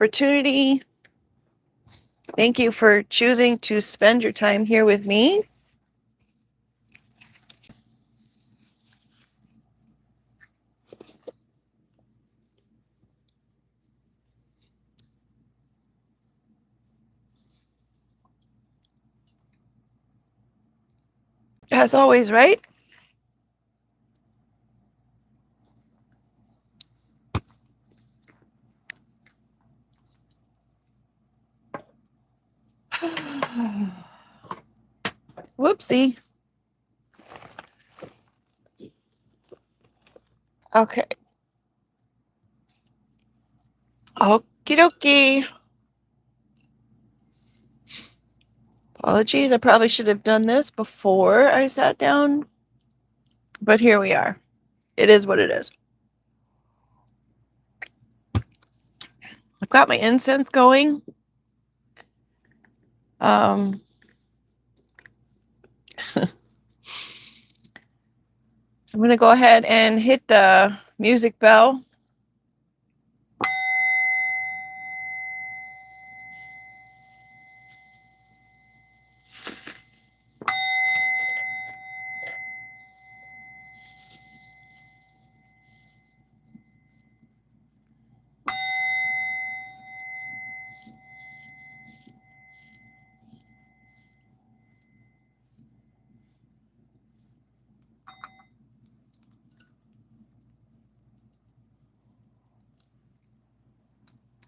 opportunity. Thank you for choosing to spend your time here with me. As always, right? Whoopsie. Okay. Okie dokie. Apologies. I probably should have done this before I sat down. But here we are. It is what it is. I've got my incense going. I'm going to go ahead and hit the music bell.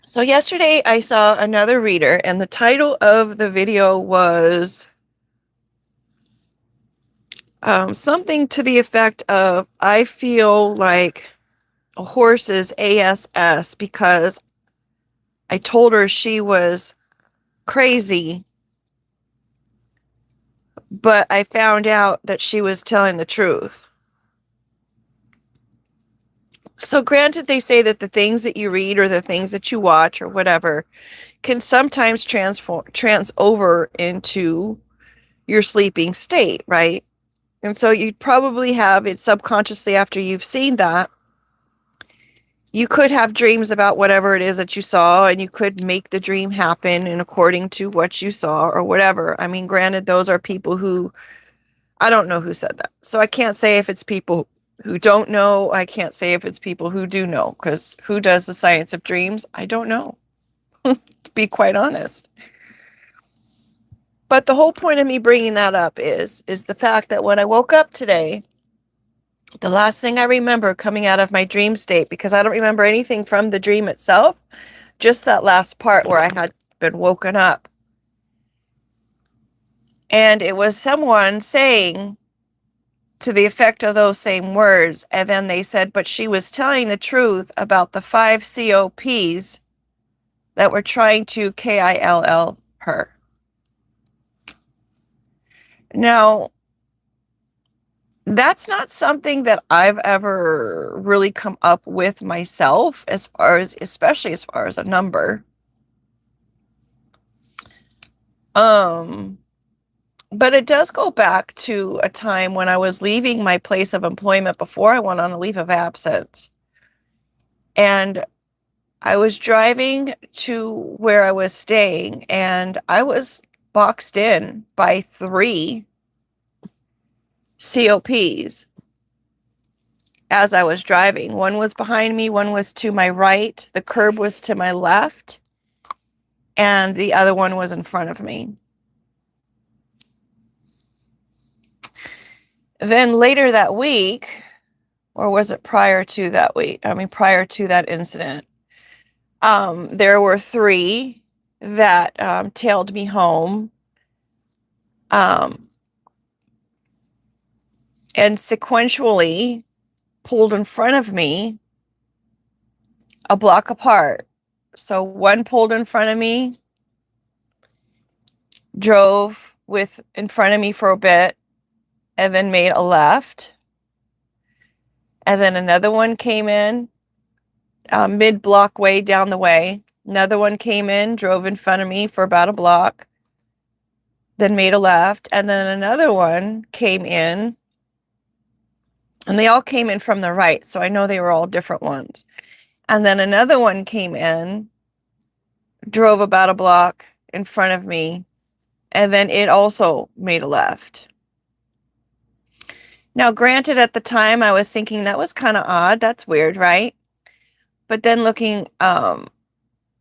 So yesterday I saw another reader, and the title of the video was something to the effect of, I feel like a horse's ASS because I told her she was crazy, but I found out that she was telling the truth. So granted, they say that the things that you read or the things that you watch or whatever can sometimes trans over into your sleeping state, right? And so you probably have it subconsciously after you've seen that. You could have dreams about whatever it is that you saw, and you could make the dream happen and according to what you saw or whatever. I mean, granted, those are people who, I don't know who said that. So I can't say if it's people who don't know. I can't say if it's people who do know, because who does the science of dreams? I don't know, to be quite honest. But the whole point of me bringing that up is the fact that when I woke up today, the last thing I remember coming out of my dream state, because I don't remember anything from the dream itself, just that last part where I had been woken up. And it was someone saying to the effect of those same words. And then they said, but she was telling the truth about the 5 COPs that were trying to KILL her. Now, that's not something that I've ever really come up with myself, as far as, especially as far as a number. But it does go back to a time when I was leaving my place of employment before I went on a leave of absence. And I was driving to where I was staying, and I was boxed in by 3 COPs as I was driving. One was behind me, one was to my right, the curb was to my left, and the other one was in front of me. Then later that week, or was it prior to that week? I mean, prior to that incident, there were 3 that tailed me home. And sequentially pulled in front of me a block apart. So one pulled in front of me, drove in front of me for a bit, and then made a left. And then another one came in mid-block way down the way. Another one came in, drove in front of me for about a block, then made a left. And then another one came in, and they all came in from the right. So I know they were all different ones. And then another one came in drove about a block in front of me, and then it also made a left. Now, granted, at the time I was thinking that was kind of odd. That's weird, right? But then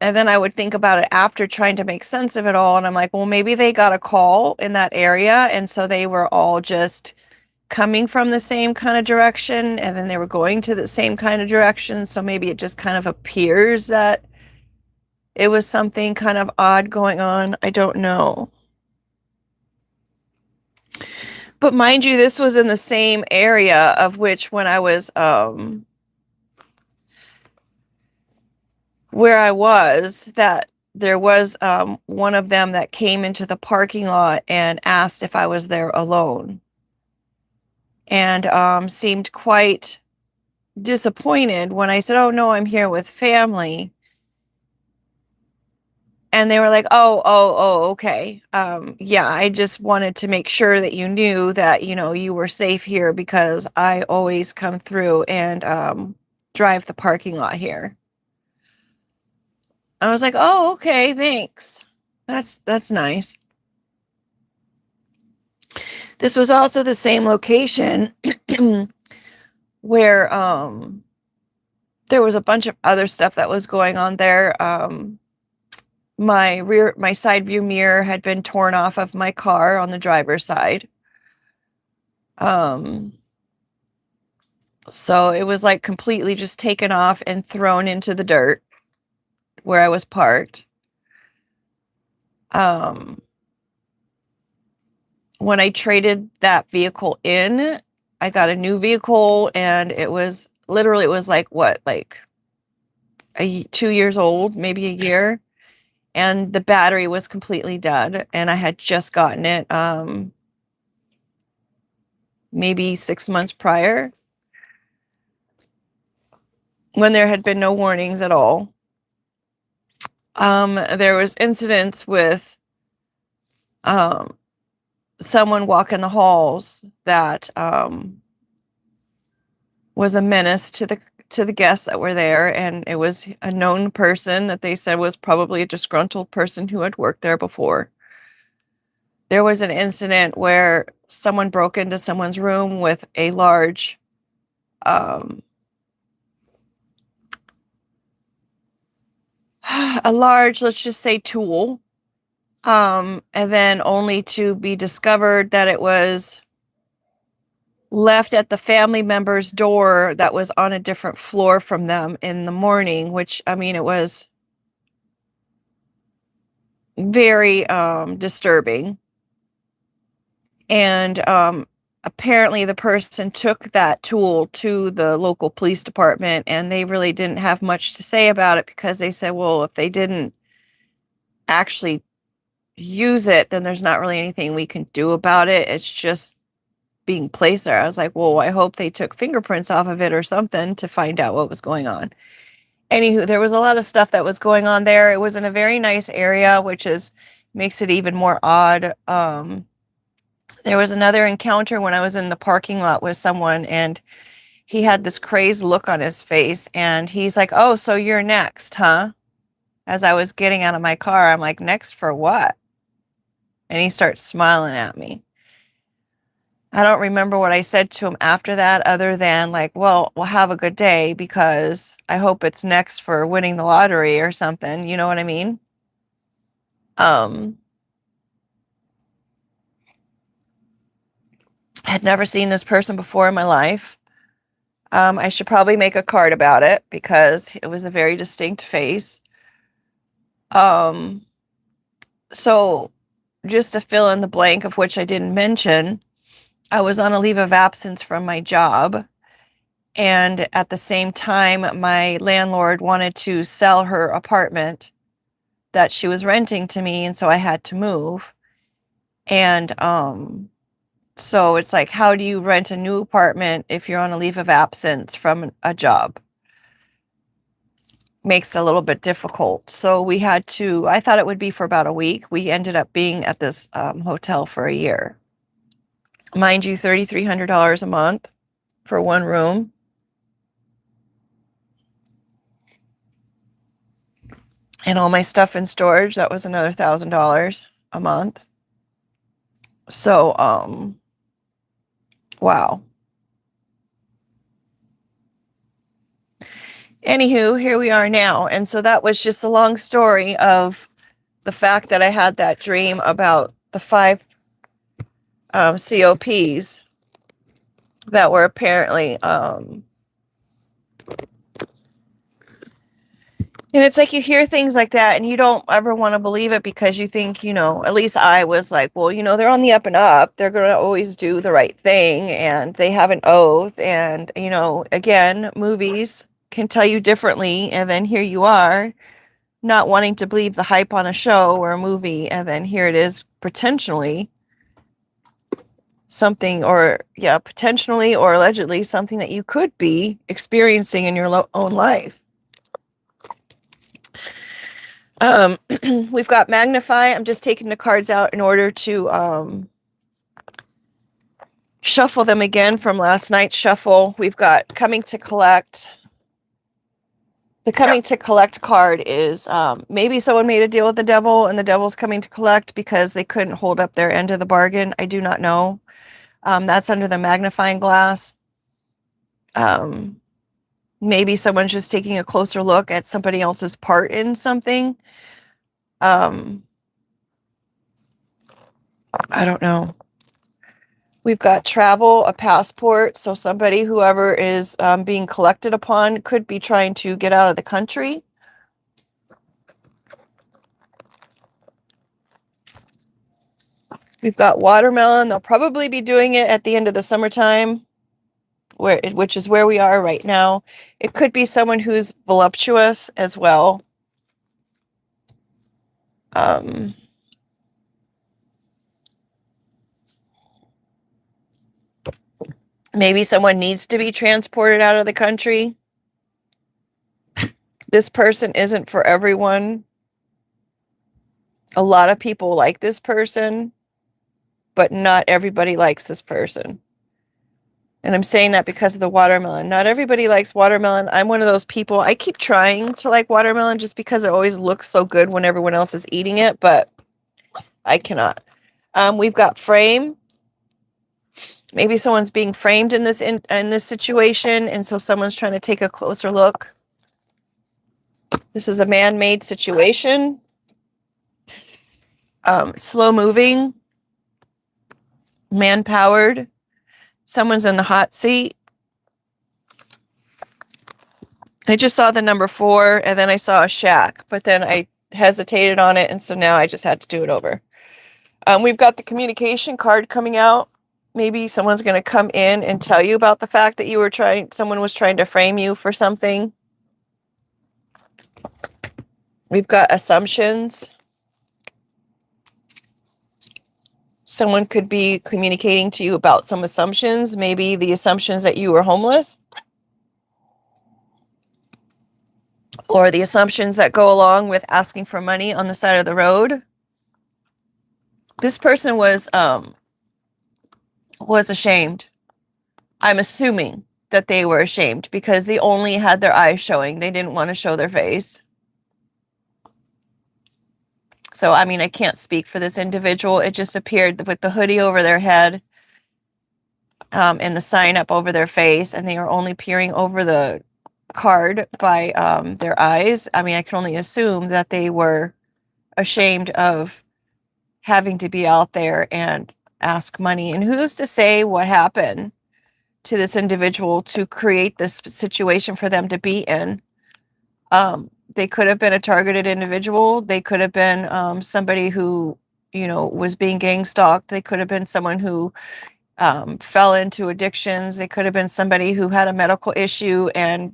and then I would think about it after, trying to make sense of it all. And I'm like, well, maybe they got a call in that area. And so they were all just coming from the same kind of direction. And then they were going to the same kind of direction. So maybe it just kind of appears that it was something kind of odd going on. I don't know. But mind you, this was in the same area of which when I was where I was, that there was one of them that came into the parking lot and asked if I was there alone, and seemed quite disappointed when I said, oh no, I'm here with family. And they were like, oh, okay. Yeah, I just wanted to make sure that you knew that, you were safe here, because I always come through and drive the parking lot here. I was like, oh, okay, thanks. That's nice. This was also the same location where there was a bunch of other stuff that was going on there. My side view mirror had been torn off of my car on the driver's side. So it was like completely just taken off and thrown into the dirt where I was parked. When I traded that vehicle in, I got a new vehicle, and it was like what, like 2 years old, maybe a year. And the battery was completely dead, and I had just gotten it maybe 6 months prior, when there had been no warnings at all. There was incidents with someone walking the halls that was a menace to the guests that were there, and it was a known person that they said was probably a disgruntled person who had worked there before. There was an incident where someone broke into someone's room with a large let's just say tool, and then only to be discovered that it was left at the family member's door that was on a different floor from them in the morning, which, I mean, it was very disturbing. And apparently the person took that tool to the local police department, and they really didn't have much to say about it, because they said, well, if they didn't actually use it, then there's not really anything we can do about it. It's just being placed there. I was like, well, I hope they took fingerprints off of it or something to find out what was going on. Anywho, there was a lot of stuff that was going on there. It was in a very nice area, which makes it even more odd. There was another encounter when I was in the parking lot with someone, and he had this crazed look on his face, and he's like, oh, so you're next, huh? As I was getting out of my car, I'm like, next for what? And he starts smiling at me. I don't remember what I said to him after that, other than like, well, have a good day, because I hope it's next for winning the lottery or something. You know what I mean? I had never seen this person before in my life. I should probably make a card about it, because it was a very distinct face. So just to fill in the blank of which I didn't mention, I was on a leave of absence from my job. And at the same time, my landlord wanted to sell her apartment that she was renting to me. And so I had to move. And so it's like, how do you rent a new apartment if you're on a leave of absence from a job? Makes it a little bit difficult. So I thought it would be for about a week. We ended up being at this hotel for a year. Mind you, $3,300 a month for one room. And all my stuff in storage, that was another $1,000 a month. So, wow. Anywho, here we are now. And so that was just a long story of the fact that I had that dream about the 5 COPs that were apparently, and it's like you hear things like that and you don't ever want to believe it because you think, at least I was like, well, they're on the up and up. They're going to always do the right thing and they have an oath. And, again, movies can tell you differently. And then here you are not wanting to believe the hype on a show or a movie. And then here it is potentially something potentially or allegedly something that you could be experiencing in your own life. We've got magnify. I'm just taking the cards out in order to shuffle them again from last night's shuffle. We've got coming to collect. The coming to collect card is maybe someone made a deal with the devil and the devil's coming to collect because they couldn't hold up their end of the bargain. I do not know. That's under the magnifying glass. Maybe someone's just taking a closer look at somebody else's part in something. I don't know. We've got travel, a passport. So somebody, whoever is being collected upon, could be trying to get out of the country. We've got watermelon. They'll probably be doing it at the end of the summertime, which is where we are right now. It could be someone who's voluptuous as well. Maybe someone needs to be transported out of the country. This person isn't for everyone. A lot of people like this person, but not everybody likes this person. And I'm saying that because of the watermelon. Not everybody likes watermelon. I'm one of those people. I keep trying to like watermelon just because it always looks so good when everyone else is eating it, but I cannot. We've got frame. Maybe someone's being framed in this situation, and so someone's trying to take a closer look. This is a man-made situation. Slow moving. Man-powered. Someone's in the hot seat. I just saw the number 4, and then I saw a shack, but then I hesitated on it, and so now I just had to do it over. We've got the communication card coming out. Maybe someone's going to come in and tell you about the fact that someone was trying to frame you for something. We've got assumptions. Someone could be communicating to you about some assumptions. Maybe the assumptions that you were homeless. Or the assumptions that go along with asking for money on the side of the road. This person was ashamed. I'm assuming that they were ashamed because they only had their eyes showing. They didn't want to show their face. So, I can't speak for this individual. It just appeared with the hoodie over their head and the sign up over their face, and they are only peering over the card by their eyes. I can only assume that they were ashamed of having to be out there and ask money. And who's to say what happened to this individual to create this situation for them to be in? They could have been a targeted individual. They could have been somebody who, was being gang stalked. They could have been someone who fell into addictions. They could have been somebody who had a medical issue and,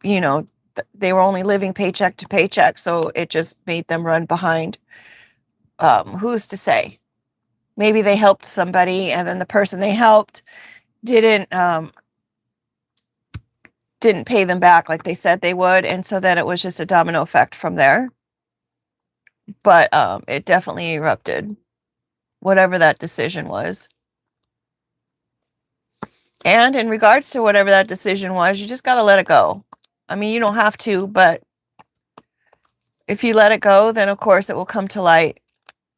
they were only living paycheck to paycheck. So it just made them run behind. Who's to say? Maybe they helped somebody and then the person they helped didn't pay them back like they said they would. And so then it was just a domino effect from there. But it definitely erupted, whatever that decision was. And in regards to whatever that decision was, you just got to let it go. You don't have to, but If you let it go, then of course it will come to light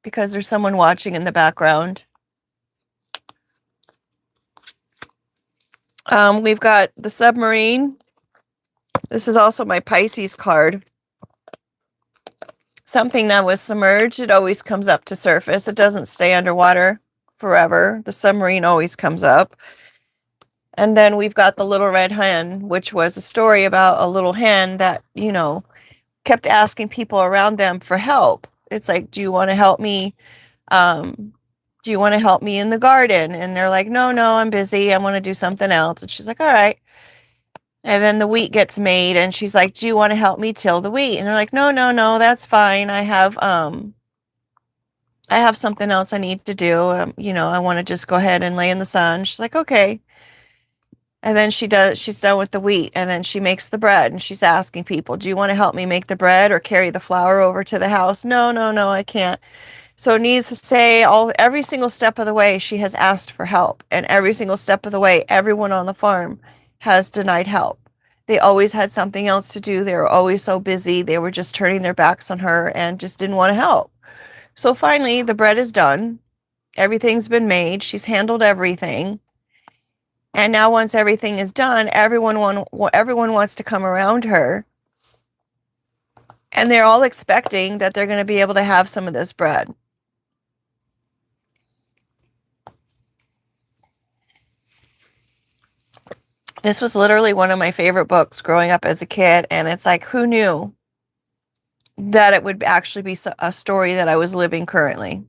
because there's someone watching in the background. We've got the submarine. This is also my Pisces card. Something that was submerged, it always comes up to surface. It doesn't stay underwater forever. The submarine always comes up. And then we've got the little red hen, which was a story about a little hen that, kept asking people around them for help. It's like, do you want to help me? Do you want to help me in the garden? And they're like, no, I'm busy. I want to do something else. And she's like, all right. And then the wheat gets made and she's like, do you want to help me till the wheat? And they're like, no, that's fine. I have something else I need to do. I want to just go ahead and lay in the sun. She's like, okay. And then she's done with the wheat and then she makes the bread and she's asking people, do you want to help me make the bread or carry the flour over to the house? No, I can't. So needs to say every single step of the way she has asked for help, and every single step of the way everyone on the farm has denied help. They always had something else to do. They were always so busy. They were just turning their backs on her and just didn't want to help. So finally the bread is done. Everything's been made. She's handled everything. And now once everything is done, everyone wants to come around her. And they're all expecting that they're going to be able to have some of this bread. This was literally one of my favorite books growing up as a kid. And it's like, who knew that it would actually be a story that I was living currently?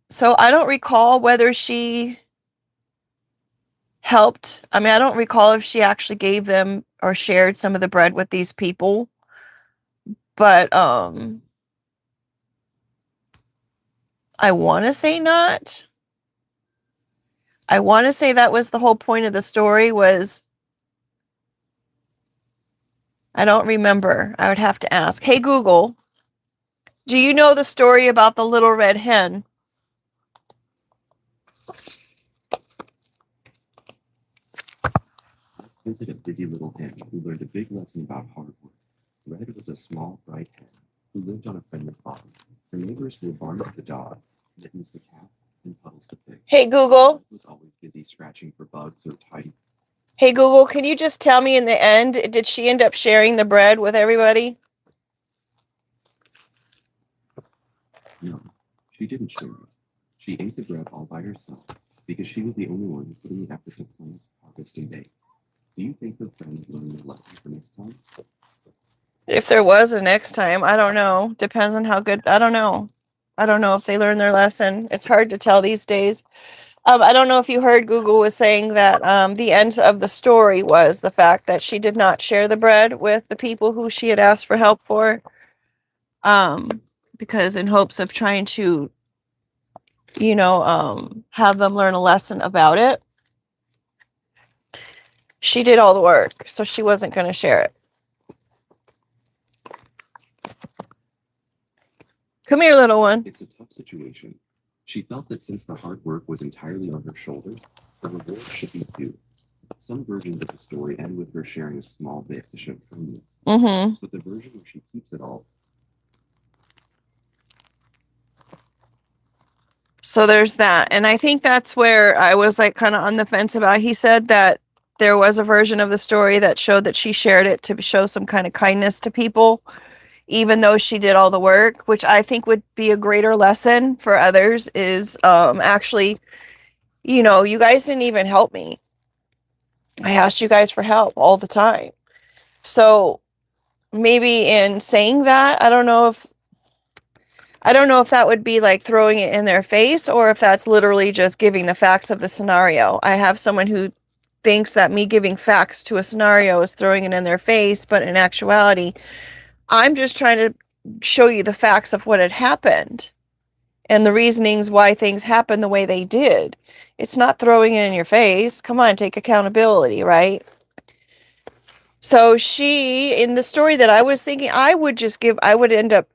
So I don't recall whether she helped. I mean, I don't recall if she actually gave them or shared some of the bread with these people. But I want to say not. I want to say that was the whole point of the story was, I don't remember. I would have to ask. Hey, Google, do you know the story about the little red hen? Let's visit a busy little hen who learned a big lesson about hard work. Red was a small, bright hen who lived on a friendly farm. Her neighbors were Barney the dog, Mittens the cat, and Puddles the pig. Hey, Google. Red was always busy scratching for bugs or tidy. Hey, Google, can you just tell me in the end, did she end up sharing the bread with everybody? No, she didn't share it. She ate the bread all by herself because she was the only one putting the effort to plant, harvest, and bake. Do you think her friends learned their lesson for next time? If there was a next time, I don't know. Depends on how good. I don't know. I don't know if they learned their lesson. It's hard to tell these days. I don't know if you heard Google was saying that the end of the story was the fact that she did not share the bread with the people who she had asked for help for. Because in hopes of trying to, have them learn a lesson about it. She did all the work, so she wasn't going to share it. Come here, little one. It's a tough situation. She felt that since the hard work was entirely on her shoulders, the reward should be due. Some versions of the story end with her sharing a small bit to show kindness. Mm-hmm. But the version where she keeps it all. So there's that. And I think that's where I was like kind of on the fence about. He said that there was a version of the story that showed that she shared it to show some kind of kindness to people, even though she did all the work, which I think would be a greater lesson for others is actually, you guys didn't even help me. I asked you guys for help all the time. So maybe in saying that, I don't know if that would be like throwing it in their face or if that's literally just giving the facts of the scenario. I have someone who thinks that me giving facts to a scenario is throwing it in their face, but in actuality, I'm just trying to show you the facts of what had happened and the reasonings why things happened the way they did. It's not throwing it in your face. Come on, take accountability, right? So in the story that I was thinking, I would end up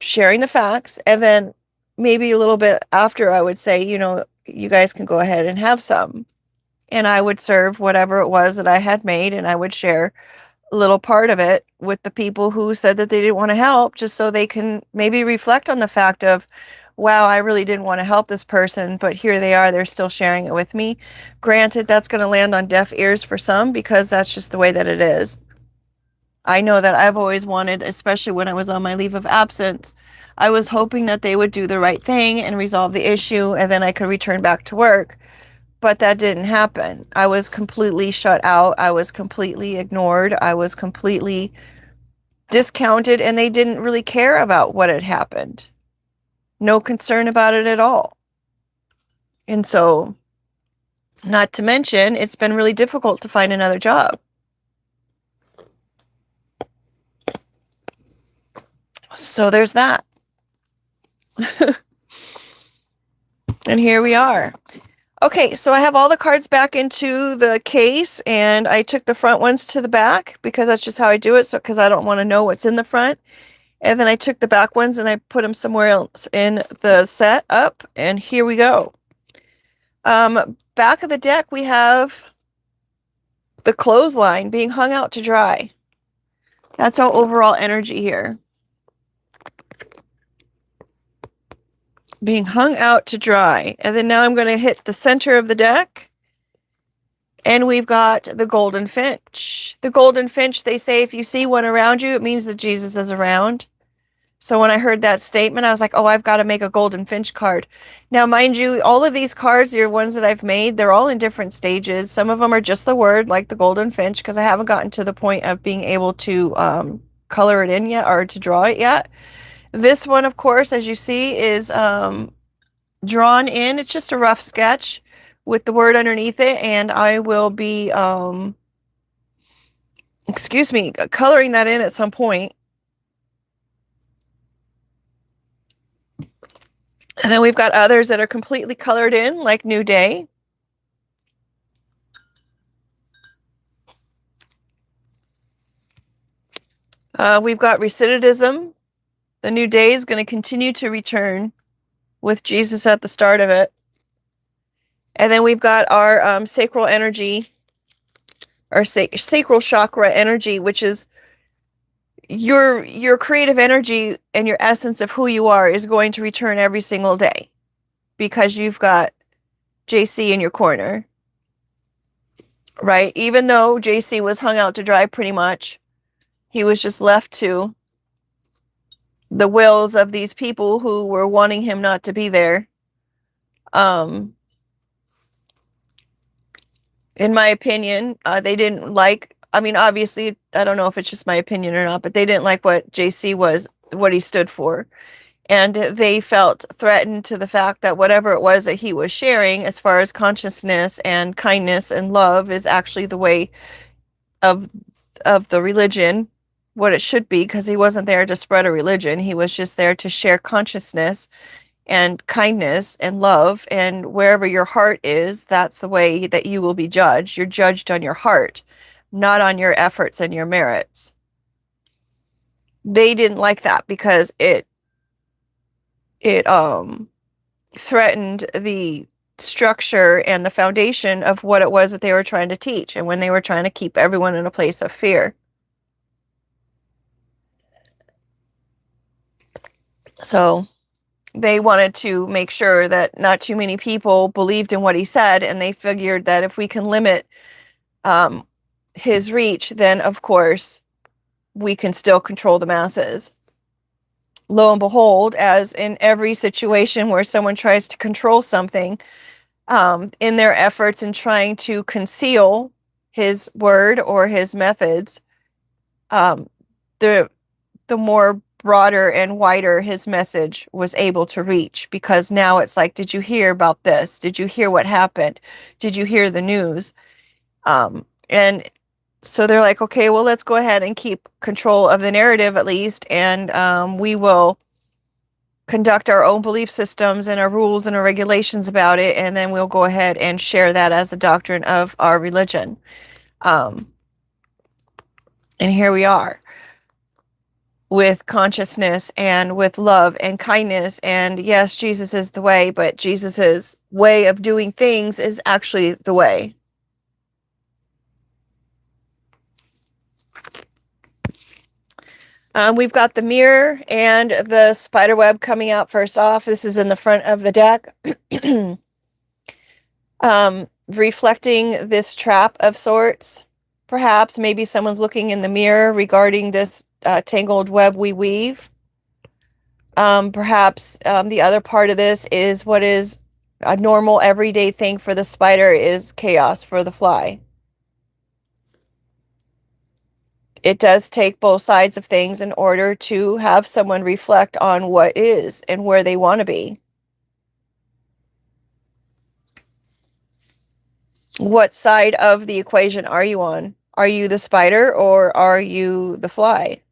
sharing the facts, and then maybe a little bit after I would say, you guys can go ahead and have some. And I would serve whatever it was that I had made, and I would share little part of it with the people who said that they didn't want to help, just so they can maybe reflect on the fact of, wow, I really didn't want to help this person, but here they are, they're still sharing it with me. Granted, that's going to land on deaf ears for some because that's just the way that it is. I know that I've always wanted, especially when I was on my leave of absence, I was hoping that they would do the right thing and resolve the issue and then I could return back to work. But that didn't happen. I was completely shut out. I was completely ignored. I was completely discounted, and they didn't really care about what had happened. No concern about it at all. And so, not to mention, it's been really difficult to find another job. So there's that. And here we are. Okay, so I have all the cards back into the case, and I took the front ones to the back because that's just how I do it. So, because I don't want to know what's in the front. And then I took the back ones and I put them somewhere else in the set up. And here we go. Back of the deck, we have the clothesline being hung out to dry. That's our overall energy here. Being hung out to dry. And then now I'm going to hit the center of the deck. And we've got the golden finch. The golden finch, they say if you see one around you, it means that Jesus is around. So when I heard that statement, I was like, oh, I've got to make a golden finch card. Now, mind you, all of these cards, the ones that I've made, they're all in different stages. Some of them are just the word, like the golden finch, because I haven't gotten to the point of being able to color it in yet or to draw it yet. This one, of course, as you see, is drawn in. It's just a rough sketch with the word underneath it, and I will be, coloring that in at some point. And then we've got others that are completely colored in, like New Day. We've got recidivism. The New Day is going to continue to return with Jesus at the start of it. And then we've got our sacral energy, our sacral chakra energy, which is your creative energy and your essence of who you are is going to return every single day because you've got JC in your corner, right? Even though JC was hung out to dry pretty much, he was just left to the wills of these people who were wanting him not to be there. In my opinion, they didn't like, I mean, obviously, I don't know if it's just my opinion or not, but they didn't like what JC was, what he stood for. And they felt threatened to the fact that whatever it was that he was sharing, as far as consciousness and kindness and love, is actually the way of the religion, what it should be, because he wasn't there to spread a religion. He was just there to share consciousness and kindness and love, and wherever your heart is, that's the way that you will be judged. You're judged on your heart, not on your efforts and your merits. They didn't like that because it threatened the structure and the foundation of what it was that they were trying to teach, and when they were trying to keep everyone in a place of fear. So they wanted to make sure that not too many people believed in what he said, and they figured that if we can limit his reach, then of course we can still control the masses. Lo and behold, as in every situation where someone tries to control something, in their efforts in trying to conceal his word or his methods, the more broader and wider his message was able to reach, because now it's like, did you hear about this? Did you hear what happened? Did you hear the news? And so they're like, okay, well, let's go ahead and keep control of the narrative at least, and we will conduct our own belief systems and our rules and our regulations about it, and then we'll go ahead and share that as the doctrine of our religion. And here we are, with consciousness and with love and kindness. And yes, Jesus is the way, but Jesus's way of doing things is actually the way. We've got the mirror and the spider web coming out first off. This is in the front of the deck. Reflecting this trap of sorts. Perhaps maybe someone's looking in the mirror regarding this tangled web we weave. Perhaps the other part of this is what is a normal everyday thing for the spider is chaos for the fly. It does take both sides of things in order to have someone reflect on what is and where they want to be. What side of the equation are you on? Are you the spider or are you the fly?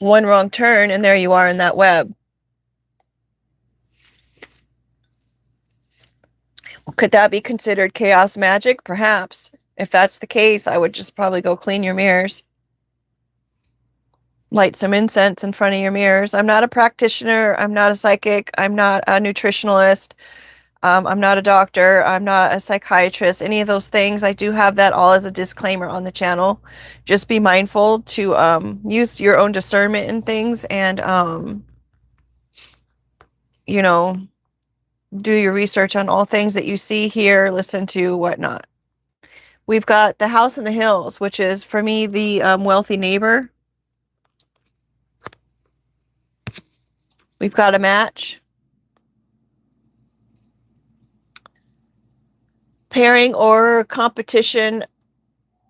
One wrong turn and there you are in that web. Could that be considered chaos magic? Perhaps. If that's the case, I would just probably go clean your mirrors. Light some incense in front of your mirrors. I'm not a practitioner. I'm not a psychic. I'm not a nutritionalist. I'm not a doctor. I'm not a psychiatrist. Any of those things. I do have that all as a disclaimer on the channel. Just be mindful to use your own discernment in things and, you know, do your research on all things that you see, hear, listen to, whatnot. We've got the house in the hills, which is, for me, the wealthy neighbor. We've got a match. Pairing or competition,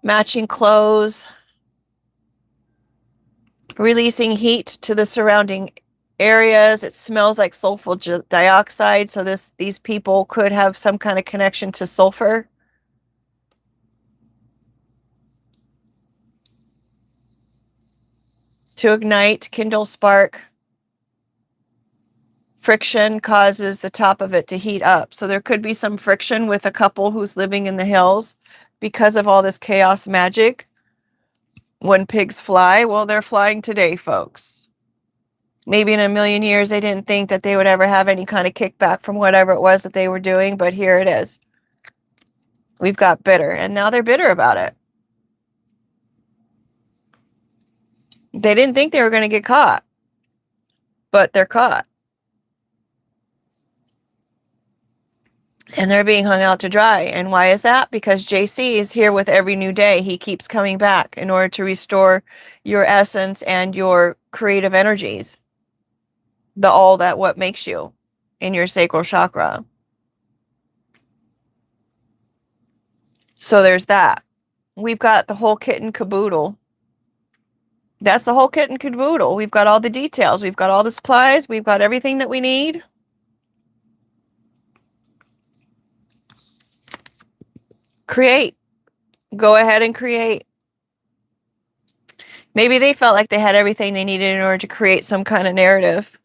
matching clothes, releasing heat to the surrounding areas. It smells like sulfur dioxide, so these people could have some kind of connection to sulfur. To ignite, kindle, spark. Friction causes the top of it to heat up. So there could be some friction with a couple who's living in the hills because of all this chaos magic. When pigs fly, well, they're flying today, folks. Maybe in a million years, they didn't think that they would ever have any kind of kickback from whatever it was that they were doing, but here it is. We've got bitter, and now they're bitter about it. They didn't think they were going to get caught, but they're caught. And they're being hung out to dry. And why is that? Because JC is here with every new day. He keeps coming back in order to restore your essence and your creative energies. All that what makes you in your sacral chakra. So there's that. We've got the whole kit and caboodle. That's the whole kit and caboodle. We've got all the details. We've got all the supplies. We've got everything that we need. Create. Go ahead and create. Maybe they felt like they had everything they needed in order to create some kind of narrative.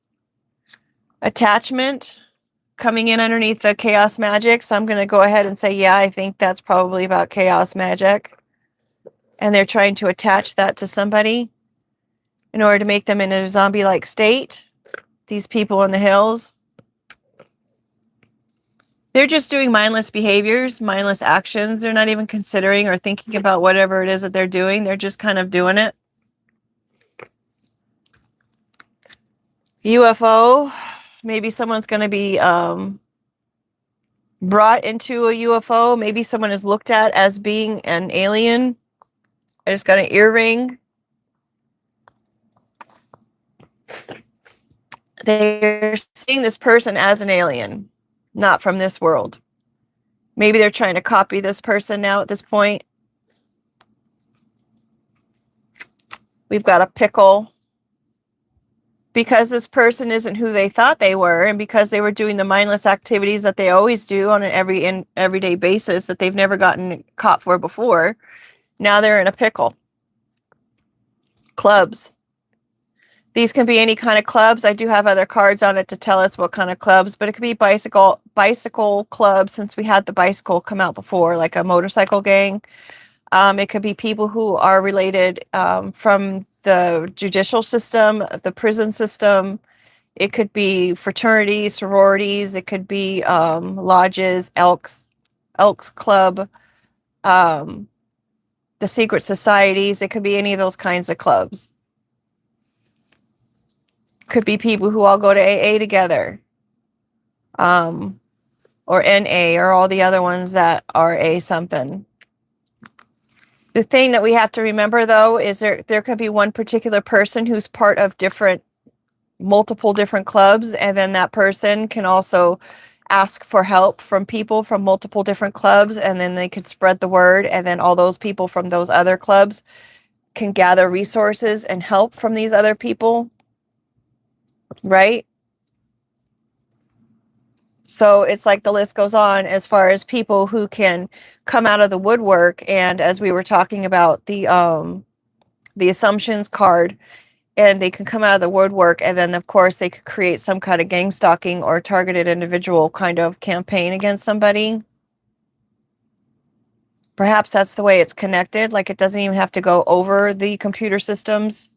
Attachment coming in underneath the chaos magic. So I'm going to go ahead and say, yeah, I think that's probably about chaos magic. And they're trying to attach that to somebody in order to make them in a zombie-like state. These people in the hills. They're just doing mindless behaviors, mindless actions. They're not even considering or thinking about whatever it is that they're doing. They're just kind of doing it. UFO. Maybe someone's going to be brought into a UFO. Maybe someone is looked at as being an alien. I just got an earring. They're seeing this person as an alien, not from this world. Maybe they're trying to copy this person now at this point. We've got a pickle. Because this person isn't who they thought they were, and because they were doing the mindless activities that they always do on an everyday basis that they've never gotten caught for before, now they're in a pickle. Clubs. These can be any kind of clubs. I do have other cards on it to tell us what kind of clubs, but it could be bicycle clubs, since we had the bicycle come out before, like a motorcycle gang. It could be people who are related from the judicial system, the prison system. It could be fraternities, sororities. It could be lodges, Elks Club. um, the secret societies. It could be any of those kinds of clubs. Could be people who all go to AA together, um, or NA, or all the other ones that are A something. The thing that we have to remember, though, is there could be one particular person who's part of multiple different clubs, and then that person can also ask for help from people from multiple different clubs, and then they could spread the word, and then all those people from those other clubs can gather resources and help from these other people, right? So it's like the list goes on as far as people who can come out of the woodwork. And as we were talking about the assumptions card, and they can come out of the woodwork, and then of course they could create some kind of gang stalking or targeted individual kind of campaign against somebody. Perhaps that's the way it's connected, like it doesn't even have to go over the computer systems.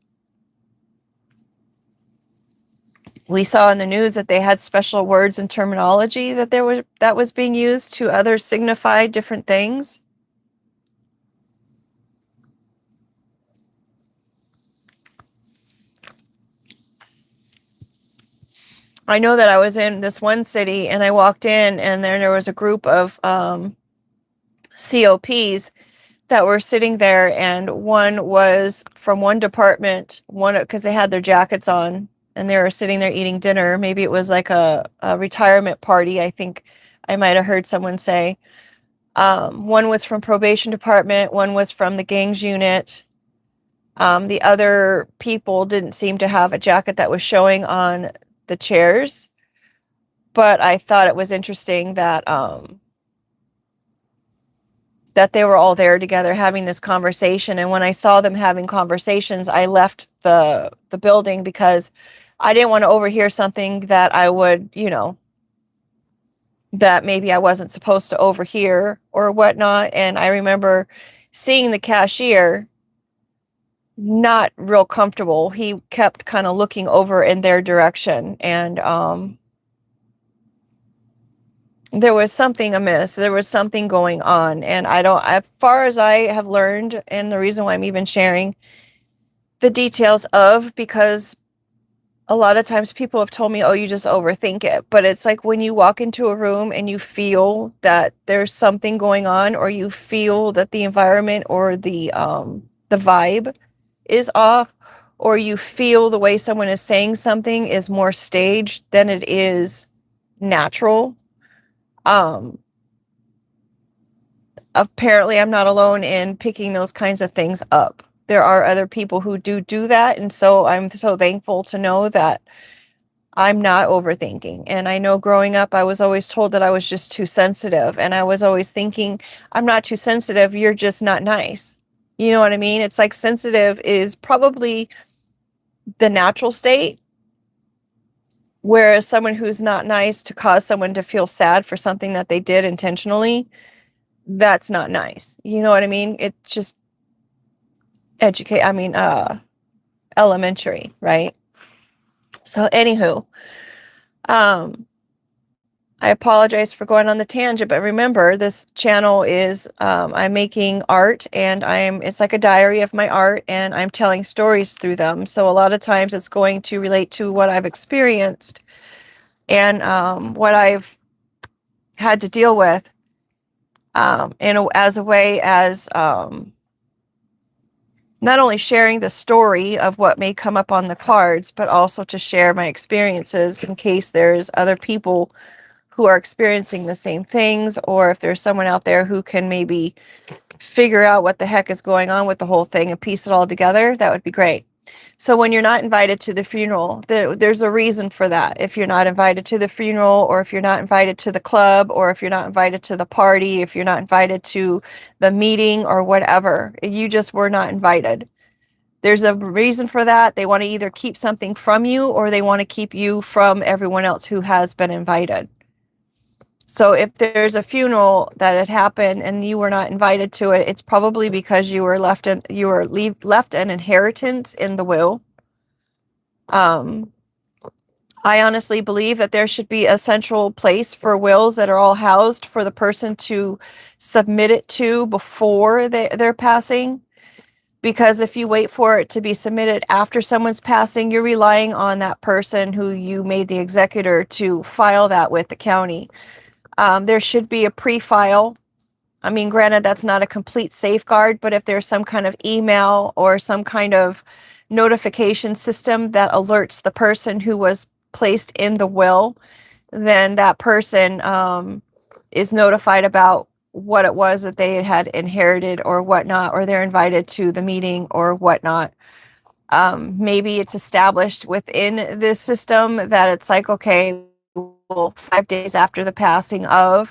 We saw in the news that they had special words and terminology that was being used to others signify different things. I know that I was in this one city and I walked in, and there was a group of COPs that were sitting there, and one was from one department, one because they had their jackets on, and they were sitting there eating dinner. Maybe it was like a retirement party, I think I might have heard someone say. One was from probation department, one was from the gangs unit. The other people didn't seem to have a jacket that was showing on the chairs, but I thought it was interesting that they were all there together having this conversation. And when I saw them having conversations, I left the building because I didn't want to overhear something that I would, that maybe I wasn't supposed to overhear or whatnot. And I remember seeing the cashier not real comfortable. He kept kind of looking over in their direction, and there was something amiss. There was something going on, and I don't, as far as I have learned, and the reason why I'm even sharing the details of, because a lot of times people have told me, oh, you just overthink it. But it's like when you walk into a room and you feel that there's something going on, or you feel that the environment or the vibe is off, or you feel the way someone is saying something is more staged than it is natural. Apparently I'm not alone in picking those kinds of things up. There are other people who do that, and so I'm so thankful to know that I'm not overthinking. And I know growing up I was always told that I was just too sensitive, and I was always thinking, I'm not too sensitive, you're just not nice. You know what I mean? It's like sensitive is probably the natural state, whereas someone who's not nice to cause someone to feel sad for something that they did intentionally, that's not nice. You know what I mean? It's just elementary, right? So anywho, I apologize for going on the tangent, but remember, this channel is I'm making art, and it's like a diary of my art, and I'm telling stories through them. So a lot of times it's going to relate to what I've experienced, and what I've had to deal with, as a way as not only sharing the story of what may come up on the cards, but also to share my experiences in case there's other people who are experiencing the same things, or if there's someone out there who can maybe figure out what the heck is going on with the whole thing and piece it all together, that would be great. So when you're not invited to the funeral, there's a reason for that. If you're not invited to the funeral, or if you're not invited to the club, or if you're not invited to the party, if you're not invited to the meeting or whatever, you just were not invited. There's a reason for that. They want to either keep something from you, or they want to keep you from everyone else who has been invited. So if there's a funeral that had happened and you were not invited to it, it's probably because you were left an inheritance in the will. I honestly believe that there should be a central place for wills that are all housed for the person to submit it to before they're passing. Because if you wait for it to be submitted after someone's passing, you're relying on that person who you made the executor to file that with the county. There should be a pre-file. I mean, granted, that's not a complete safeguard, but if there's some kind of email or some kind of notification system that alerts the person who was placed in the will, then that person is notified about what it was that they had inherited or whatnot, or they're invited to the meeting or whatnot. Maybe it's established within this system that it's like, okay, well, 5 days after the passing of,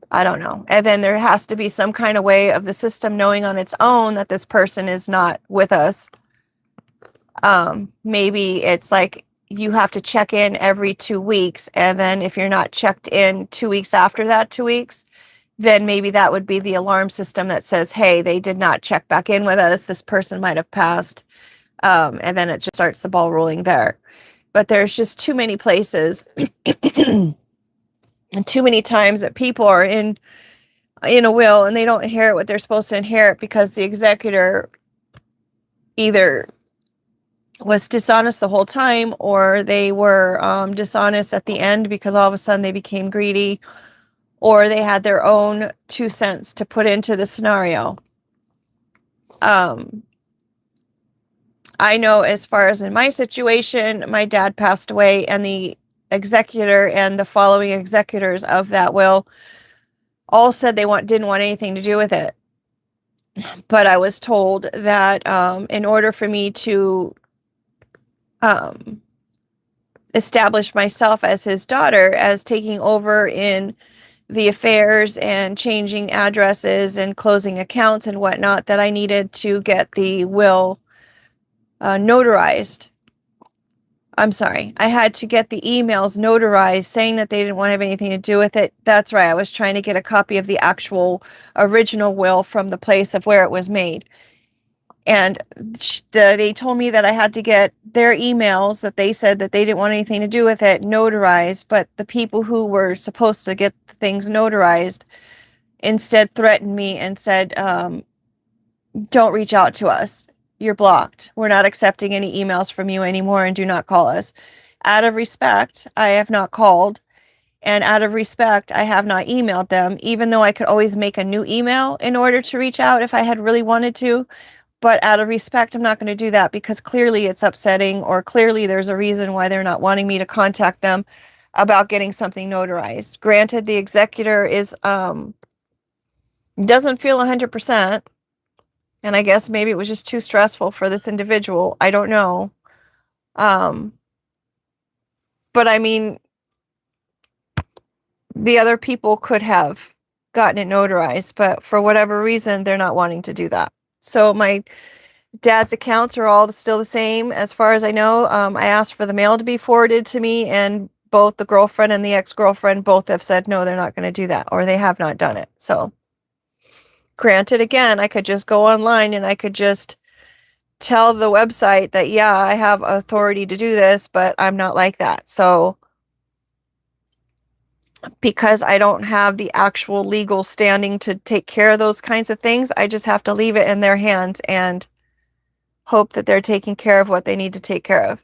I don't know. And then there has to be some kind of way of the system knowing on its own that this person is not with us. Maybe it's like you have to check in every 2 weeks. And then if you're not checked in 2 weeks after that 2 weeks, then maybe that would be the alarm system that says, hey, they did not check back in with us. This person might have passed. And then it just starts the ball rolling there. But there's just too many places and too many times that people are in a will and they don't inherit what they're supposed to inherit because the executor either was dishonest the whole time or they were dishonest at the end because all of a sudden they became greedy or they had their own 2 cents to put into the scenario. I know as far as in my situation, my dad passed away and the executor and the following executors of that will all said they didn't want anything to do with it. But I was told that in order for me to establish myself as his daughter, as taking over in the affairs and changing addresses and closing accounts and whatnot, that I needed to get the will notarized. I'm sorry. I had to get the emails notarized saying that they didn't want to have anything to do with it. That's right. I was trying to get a copy of the actual original will from the place of where it was made. And they told me that I had to get their emails that they said that they didn't want anything to do with it notarized. But the people who were supposed to get things notarized instead threatened me and said, don't reach out to us. You're blocked. We're not accepting any emails from you anymore and do not call us. Out of respect, I have not called. And out of respect, I have not emailed them, even though I could always make a new email in order to reach out if I had really wanted to. But out of respect, I'm not going to do that because clearly it's upsetting or clearly there's a reason why they're not wanting me to contact them about getting something notarized. Granted, the executor is doesn't feel 100%. And I guess maybe it was just too stressful for this individual. I don't know. But I mean, the other people could have gotten it notarized, but for whatever reason, they're not wanting to do that. So my dad's accounts are all still the same as far as I know. I asked for the mail to be forwarded to me, and both the girlfriend and the ex-girlfriend both have said no, they're not going to do that, or they have not done it. So granted, again, I could just go online and I could just tell the website that, yeah, I have authority to do this, but I'm not like that. So because I don't have the actual legal standing to take care of those kinds of things, I just have to leave it in their hands and hope that they're taking care of what they need to take care of.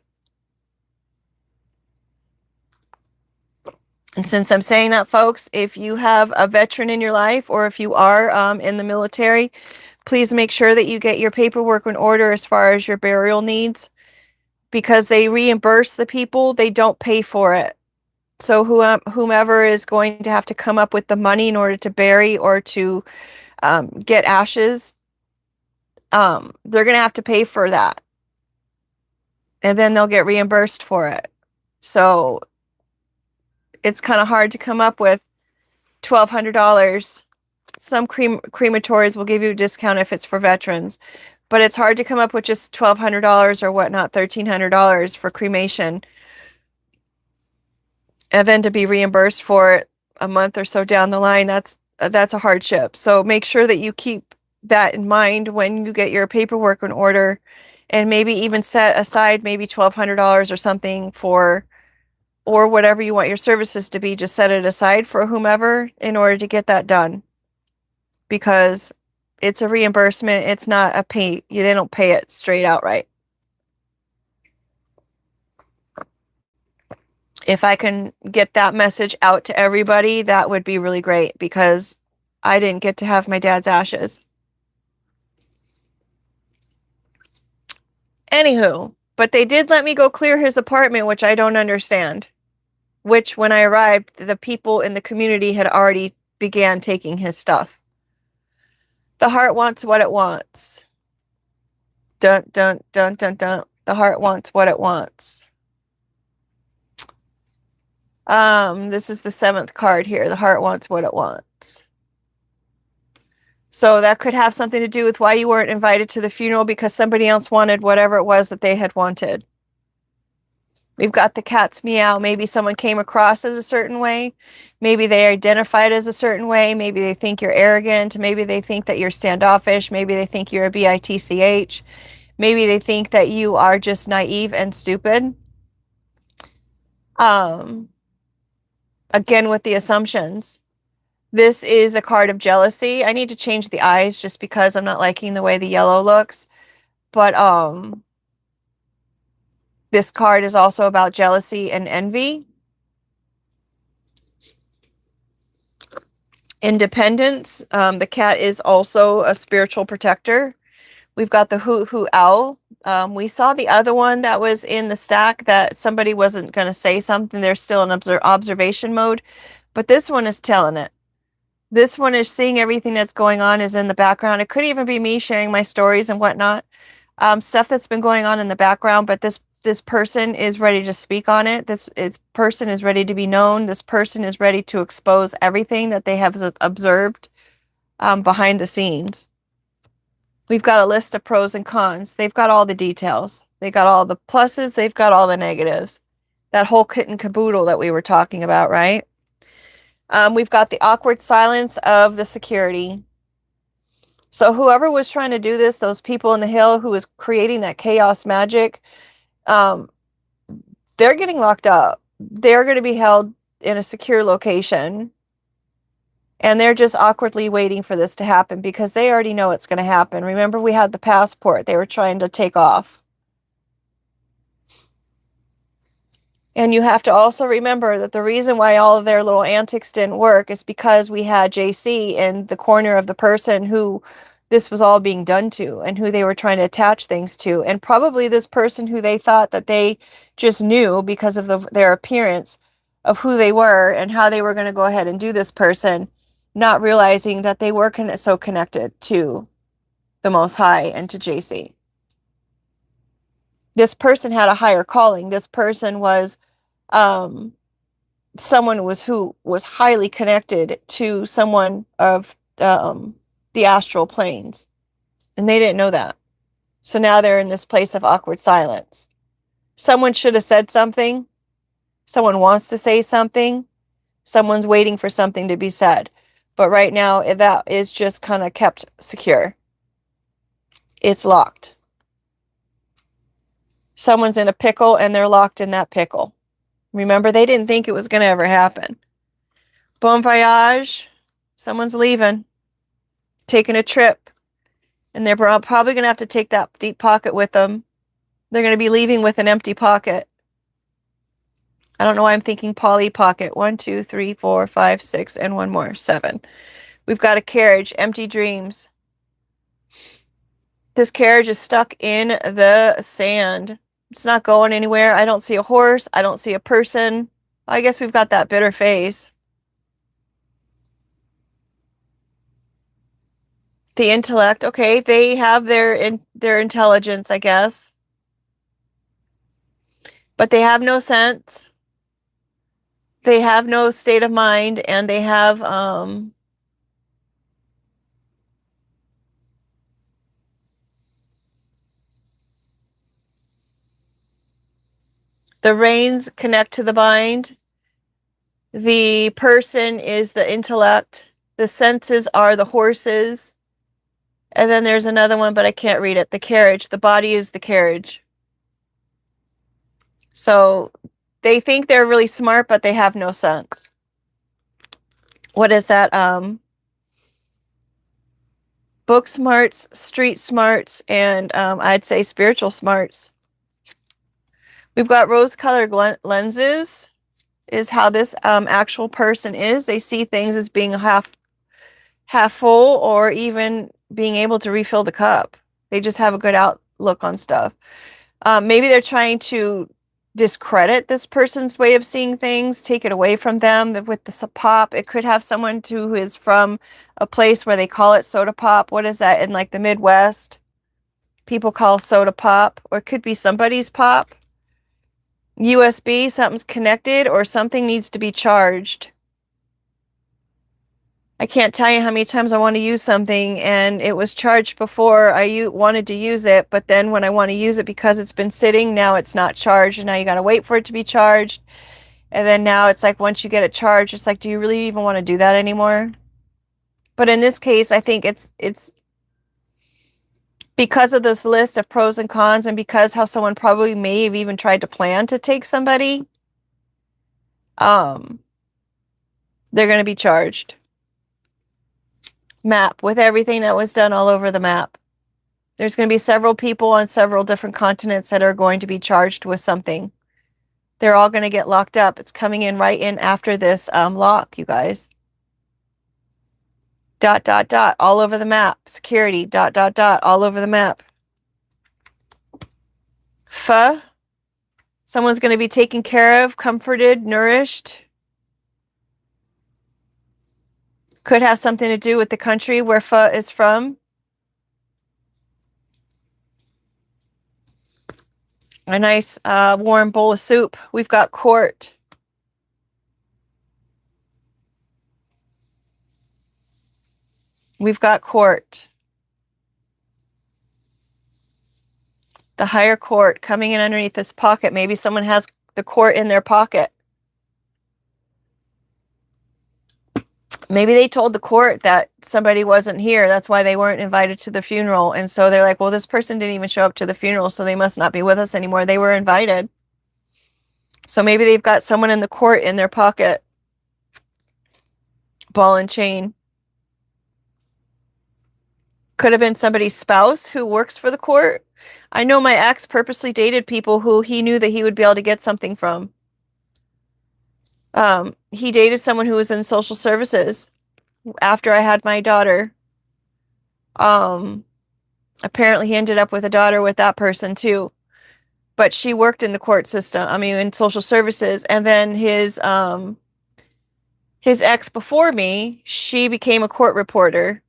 And since I'm saying that, folks, if you have a veteran in your life or if you are in the military, please make sure that you get your paperwork in order as far as your burial needs, because they reimburse the people, they don't pay for it. So whomever is going to have to come up with the money in order to bury or to get ashes, they're going to have to pay for that. And then they'll get reimbursed for it. So it's kind of hard to come up with $1,200. Some crematories will give you a discount if it's for veterans, but it's hard to come up with just $1,200 or whatnot, $1,300 for cremation, and then to be reimbursed for it a month or so down the line. That's a hardship. So make sure that you keep that in mind when you get your paperwork in order and maybe even set aside maybe $1,200 or something for, or whatever you want your services to be, just set it aside for whomever in order to get that done. Because it's a reimbursement, it's not a pay, they don't pay it straight outright. If I can get that message out to everybody, that would be really great, because I didn't get to have my dad's ashes. Anywho, but they did let me go clear his apartment, which I don't understand. Which, when I arrived, the people in the community had already began taking his stuff. The heart wants what it wants. Dun, dun, dun, dun, dun. The heart wants what it wants. This is the 7th card here. The heart wants what it wants. So that could have something to do with why you weren't invited to the funeral, because somebody else wanted whatever it was that they had wanted. We've got the cat's meow. Maybe someone came across as a certain way. Maybe they identified as a certain way. Maybe they think you're arrogant. Maybe they think that you're standoffish. Maybe they think you're a bitch. Maybe they think that you are just naive and stupid. Again, with the assumptions. This is a card of jealousy. I need to change the eyes just because I'm not liking the way the yellow looks. But this card is also about jealousy and envy. Independence. The cat is also a spiritual protector. We've got the hoot hoot owl. We saw the other one that was in the stack that somebody wasn't going to say something. They're still in observation mode. But this one is telling it. This one is seeing everything that's going on, is in the background. It could even be me sharing my stories and whatnot. Stuff that's been going on in the background, but this person is ready to speak on it. This person is ready to be known. This person is ready to expose everything that they have observed behind the scenes. We've got a list of pros and cons. They've got all the details. They got all the pluses. They've got all the negatives. That whole kit and caboodle that we were talking about, right? We've got the awkward silence of the security. So whoever was trying to do this, those people in the hill who was creating that chaos magic, they're getting locked up. They're going to be held in a secure location. And they're just awkwardly waiting for this to happen because they already know it's going to happen. Remember, we had the passport. They were trying to take off. And you have to also remember that the reason why all of their little antics didn't work is because we had JC in the corner of the person who this was all being done to and who they were trying to attach things to. And probably this person who they thought that they just knew because of their appearance of who they were and how they were going to go ahead and do this person, not realizing that they were so connected to the Most High and to JC. This person had a higher calling. This person was someone who was highly connected to someone of the astral planes, and they didn't know that. So now they're in this place of awkward silence. Someone should have said something. Someone wants to say something. Someone's waiting for something to be said. But right now, that is just kind of kept secure. It's locked. Someone's in a pickle and they're locked in that pickle. Remember, they didn't think it was going to ever happen. Bon voyage. Someone's leaving. Taking a trip. And they're probably going to have to take that deep pocket with them. They're going to be leaving with an empty pocket. I don't know why I'm thinking Polly pocket. 1, 2, 3, 4, 5, 6, and one more. 7. We've got a carriage. Empty dreams. This carriage is stuck in the sand. It's not going anywhere. I don't see a horse. I don't see a person. I guess we've got that bitter face. The intellect. Okay, they have their intelligence, I guess. But they have no sense. They have no state of mind, and they have the reins connect to the mind. The person is the intellect. The senses are the horses. And then there's another one, but I can't read it. The carriage. The body is the carriage. So they think they're really smart, but they have no sense. What is that? Book smarts, street smarts, and I'd say spiritual smarts. We've got rose-colored lenses, is how this actual person is. They see things as being half full, or even being able to refill the cup. They just have a good outlook on stuff. Maybe they're trying to discredit this person's way of seeing things, take it away from them with the pop. It could have someone who is from a place where they call it soda pop. What is that in like the Midwest? People call soda pop, or it could be somebody's pop. USB, something's connected, or something needs to be charged. I can't tell you how many times I want to use something and it was charged before I wanted to use it, but then when I want to use it because it's been sitting, now it's not charged, and now you got to wait for it to be charged. And then now it's like once you get it charged, it's like, do you really even want to do that anymore? But in this case, I think it's because of this list of pros and cons, and because how someone probably may have even tried to plan to take somebody, they're going to be charged. Map with everything that was done all over the map. There's going to be several people on several different continents that are going to be charged with something. They're all going to get locked up. It's coming in right in after this lock, you guys. ... all over the map. Security ... all over the map. Someone's going to be taken care of, comforted, nourished. Could have something to do with the country where is from. A nice warm bowl of soup. We've got court. We've got court. The higher court coming in underneath this pocket. Maybe someone has the court in their pocket. Maybe they told the court that somebody wasn't here. That's why they weren't invited to the funeral. And so they're like, well, this person didn't even show up to the funeral, so they must not be with us anymore. They were invited. So maybe they've got someone in the court in their pocket. Ball and chain. Could have been somebody's spouse who works for the court. I know my ex purposely dated people who he knew that he would be able to get something from. He dated someone who was in social services after I had my daughter. Apparently he ended up with a daughter with that person too. But she worked in the court system, in social services. And then his ex before me, she became a court reporter.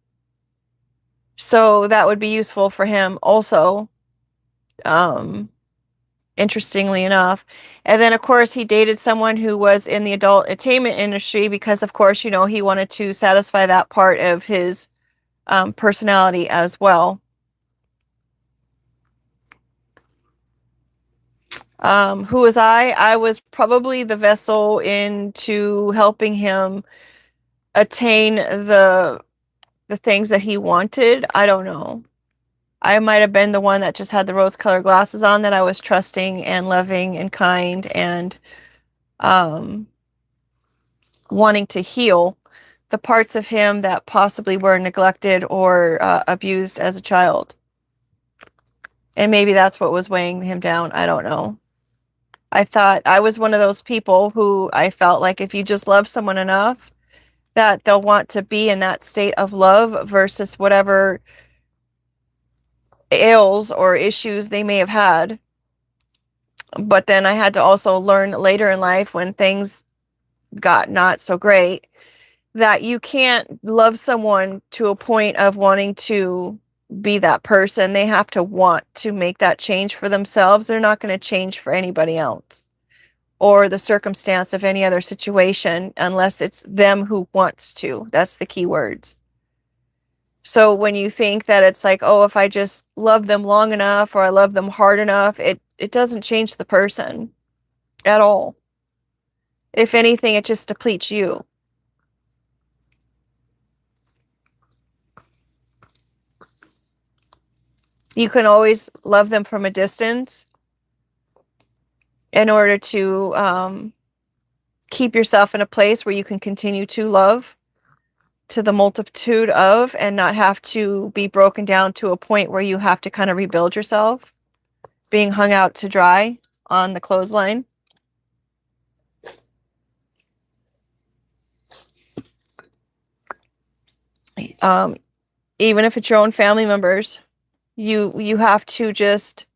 So that would be useful for him also. Interestingly enough. And then of course he dated someone who was in the adult entertainment industry because of course, he wanted to satisfy that part of his personality as well. Who was I? I was probably the vessel into helping him attain the things that he wanted. I don't know. I might have been the one that just had the rose-colored glasses on, that I was trusting and loving and kind and wanting to heal the parts of him that possibly were neglected or abused as a child. And maybe that's what was weighing him down. I don't know. I thought I was one of those people who I felt like if you just love someone enough, that they'll want to be in that state of love versus whatever ails or issues they may have had. But then I had to also learn later in life, when things got not so great, that you can't love someone to a point of wanting to be that person. They have to want to make that change for themselves. They're not going to change for anybody else or the circumstance of any other situation unless it's them who wants to. That's the key words. So when you think that it's like, oh, if I just love them long enough or I love them hard enough, it doesn't change the person at all. If anything, it just depletes you. You can always love them from a distance in order to keep yourself in a place where you can continue to love to the multitude of, and not have to be broken down to a point where you have to kind of rebuild yourself, being hung out to dry on the clothesline. Even if it's your own family members, you have to just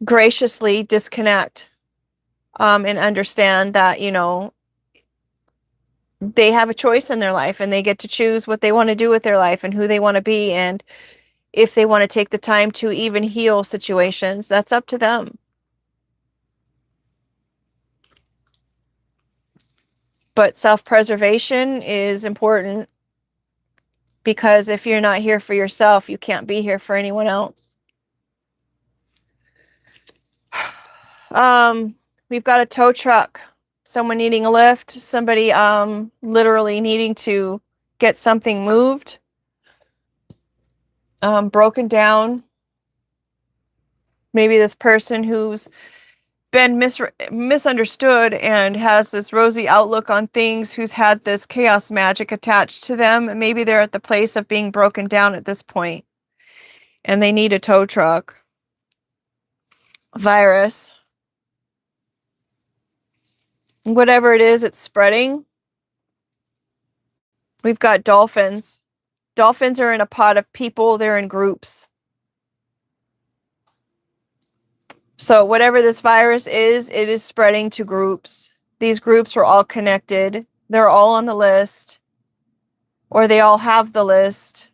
graciously disconnect, and understand that, you know, they have a choice in their life and they get to choose what they want to do with their life and who they want to be. And if they want to take the time to even heal situations, that's up to them. But self-preservation is important, because if you're not here for yourself, you can't be here for anyone else. We've got a tow truck, someone needing a lift, somebody literally needing to get something moved, broken down. Maybe this person who's been misunderstood and has this rosy outlook on things, who's had this chaos magic attached to them. Maybe they're at the place of being broken down at this point and they need a tow truck. Virus. Whatever it is, it's spreading. We've got dolphins. Dolphins are in a pod of people. They're in groups. So whatever this virus is, it is spreading to groups. These groups are all connected. They're all on the list, or they all have the list.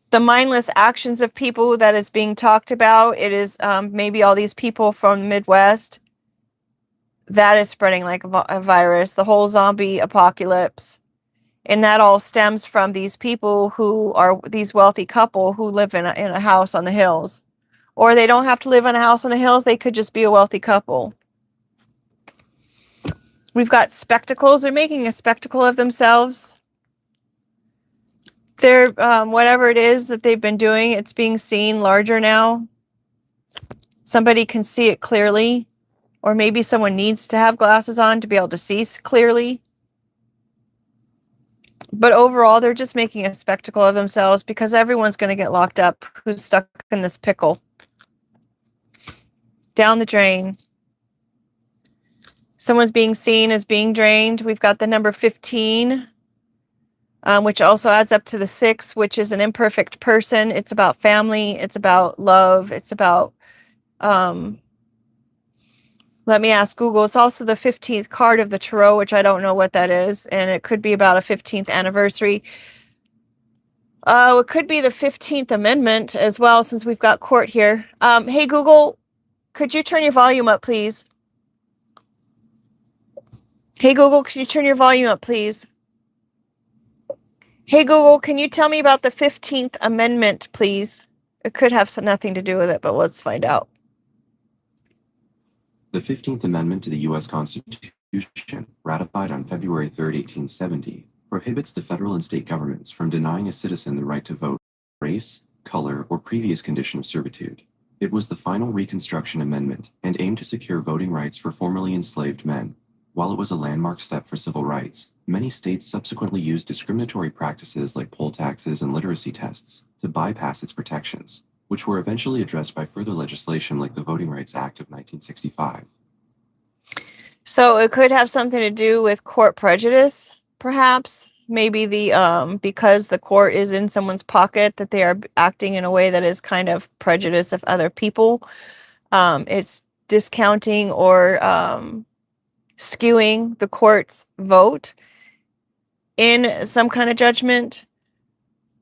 The mindless actions of people that is being talked about, it is maybe all these people from the Midwest. That is spreading like a virus, the whole zombie apocalypse. And that all stems from these people who are these wealthy couple who live in a house on the hills. Or they don't have to live in a house on the hills. They could just be a wealthy couple. We've got spectacles. They're making a spectacle of themselves. They're, whatever it is that they've been doing, it's being seen larger now. Somebody can see it clearly. Or maybe someone needs to have glasses on to be able to see clearly. But overall, they're just making a spectacle of themselves, because everyone's going to get locked up who's stuck in this pickle. Down the drain. Someone's being seen as being drained. We've got the number 15, which also adds up to the 6, which is an imperfect person. It's about family. It's about love. It's about, let me ask Google. It's also the 15th card of the tarot, which I don't know what that is. And it could be about a 15th anniversary. It could be the 15th Amendment as well, since we've got court here. Hey, Google, could you turn your volume up, please? Hey, Google, can you turn your volume up, please? Hey, Google, can you tell me about the 15th Amendment, please? It could have nothing to do with it, but let's find out. The 15th Amendment to the U.S. Constitution, ratified on February 3, 1870, prohibits the federal and state governments from denying a citizen the right to vote, race, color, or previous condition of servitude. It was the final Reconstruction Amendment and aimed to secure voting rights for formerly enslaved men. While it was a landmark step for civil rights, many states subsequently used discriminatory practices like poll taxes and literacy tests to bypass its protections, which were eventually addressed by further legislation like the Voting Rights Act of 1965. So it could have something to do with court prejudice, perhaps. Maybe the because the court is in someone's pocket, that they are acting in a way that is kind of prejudice of other people. It's discounting or skewing the court's vote in some kind of judgment.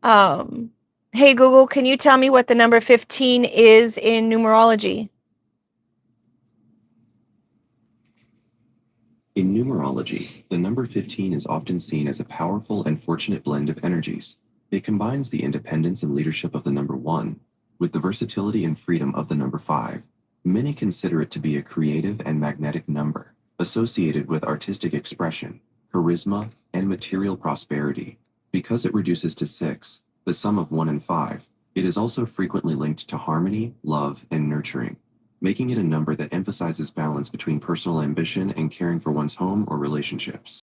Hey, Google, can you tell me what the number 15 is in numerology? In numerology, the number 15 is often seen as a powerful and fortunate blend of energies. It combines the independence and leadership of the number 1 with the versatility and freedom of the number 5. Many consider it to be a creative and magnetic number, associated with artistic expression, charisma, and and material prosperity. Because it reduces to 6, the sum of 1 and 5, it is also frequently linked to harmony, love, and nurturing, making it a number that emphasizes balance between personal ambition and caring for one's home or relationships.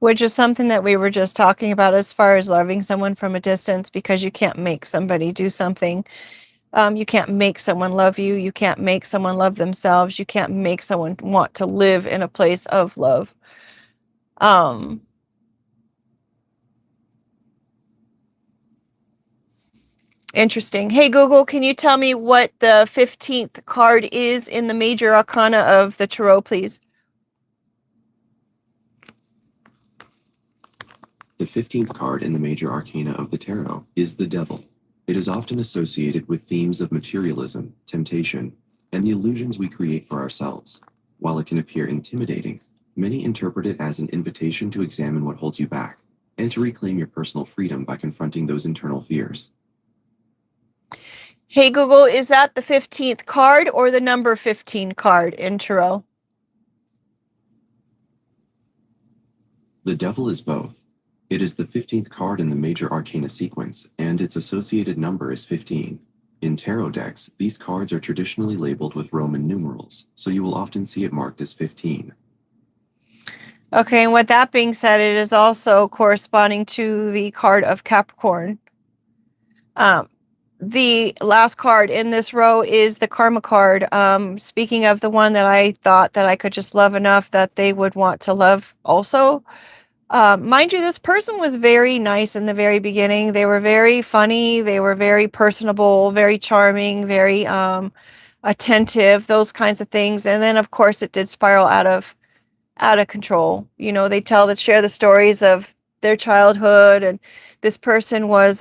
Which is something that we were just talking about as far as loving someone from a distance, because you can't make somebody do something. You can't make someone love you. You can't make someone love themselves. You can't make someone want to live in a place of love. Um, Interesting. Hey, Google, can you tell me what the 15th card is in the major arcana of the tarot, please? The 15th card in the major arcana of the tarot is the Devil. It is often associated with themes of materialism, temptation, and the illusions we create for ourselves. While it can appear intimidating, many interpret it as an invitation to examine what holds you back and to reclaim your personal freedom by confronting those internal fears. Hey, Google, is that the 15th card or the number 15 card in tarot? The Devil is both. It is the 15th card in the major arcana sequence, and its associated number is 15. In tarot decks, these cards are traditionally labeled with Roman numerals, so you will often see it marked as 15. Okay, and with that being said, it is also corresponding to the card of Capricorn. The last card in this row is the Karma card. Speaking of the one that I thought that I could just love enough that they would want to love also. Mind you, this person was very nice in the very beginning. They were very funny. They were very personable, very charming, very attentive, those kinds of things. And then, of course, it did spiral out of control. You know, they share the stories of their childhood, and this person was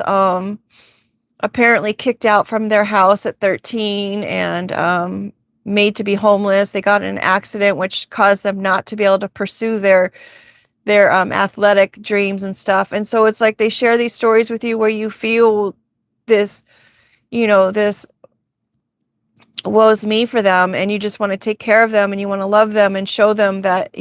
apparently kicked out from their house at 13 and made to be homeless. They got in an accident which caused them not to be able to pursue their athletic dreams and stuff. And so it's like they share these stories with you where you feel this, this woe's me for them, and you just want to take care of them and you want to love them and show them that,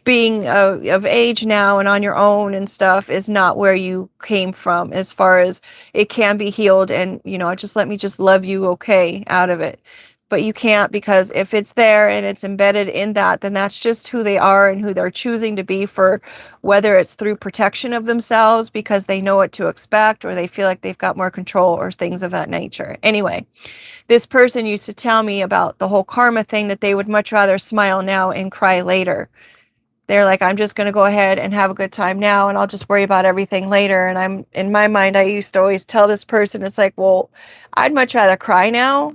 being of age now and on your own and stuff is not where you came from, as far as it can be healed, and just let me just love you okay out of it. But you can't, because if it's there and it's embedded in that, then that's just who they are and who they're choosing to be, for whether it's through protection of themselves because they know what to expect, or they feel like they've got more control, or things of that nature. Anyway, this person used to tell me about the whole karma thing, that they would much rather smile now and cry later. They're like, I'm just going to go ahead and have a good time now, and I'll just worry about everything later. And in my mind, I used to always tell this person, it's like, well, I'd much rather cry now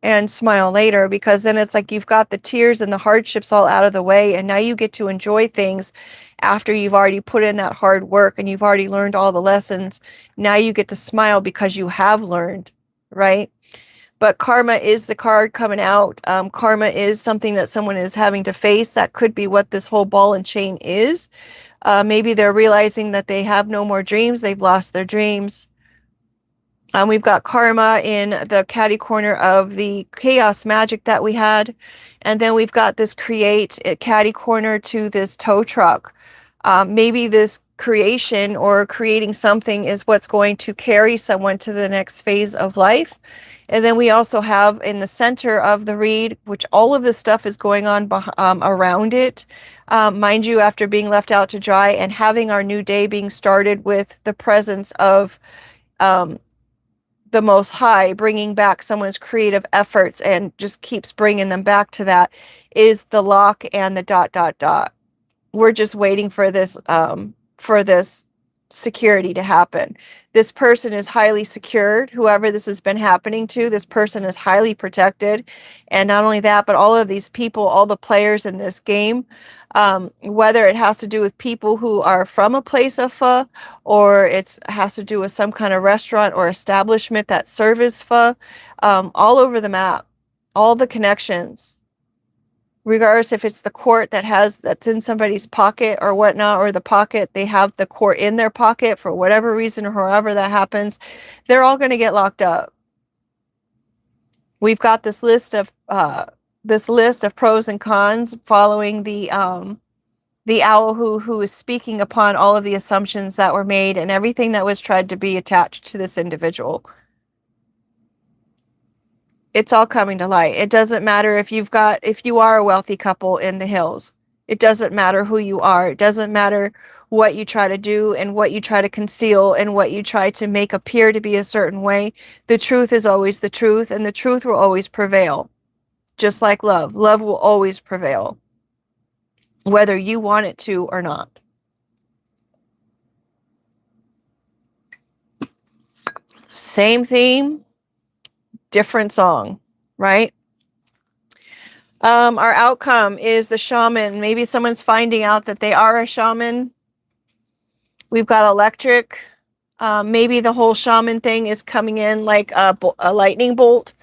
and smile later, because then it's like you've got the tears and the hardships all out of the way, and now you get to enjoy things after you've already put in that hard work and you've already learned all the lessons. Now you get to smile because you have learned, right? But karma is the card coming out. Karma is something that someone is having to face. That could be what this whole ball and chain is. Maybe they're realizing that they have no more dreams. They've lost their dreams. We've got karma in the catty corner of the chaos magic that we had. And then we've got this create catty corner to this tow truck. Maybe this creation or creating something is what's going to carry someone to the next phase of life. And then we also have in the center of the read, which all of this stuff is going on around it. Mind you, after being left out to dry and having our new day being started with the presence of the Most High, bringing back someone's creative efforts and just keeps bringing them back to that, is the lock and the ... We're just waiting for this security to happen. This person is highly secured. Whoever this has been happening to, this person is highly protected. And not only that, but all of these people, all the players in this game, whether it has to do with people who are from a place of pho, or it has to do with some kind of restaurant or establishment that serves pho, all over the map, all the connections, regardless if it's the court that's in somebody's pocket or whatnot, or the pocket, they have the court in their pocket for whatever reason, or however that happens, they're all going to get locked up. We've got this list of pros and cons following the the owl who is speaking upon all of the assumptions that were made and everything that was tried to be attached to this individual. It's all coming to light. It doesn't matter if you are a wealthy couple in the hills. It doesn't matter who you are. It doesn't matter what you try to do and what you try to conceal and what you try to make appear to be a certain way. The truth is always the truth, and the truth will always prevail. Just like love. Love will always prevail, whether you want it to or not. Same theme, different song, right? Our outcome is the shaman. Maybe someone's finding out that they are a shaman. We've got electric. Maybe the whole shaman thing is coming in like a lightning bolt.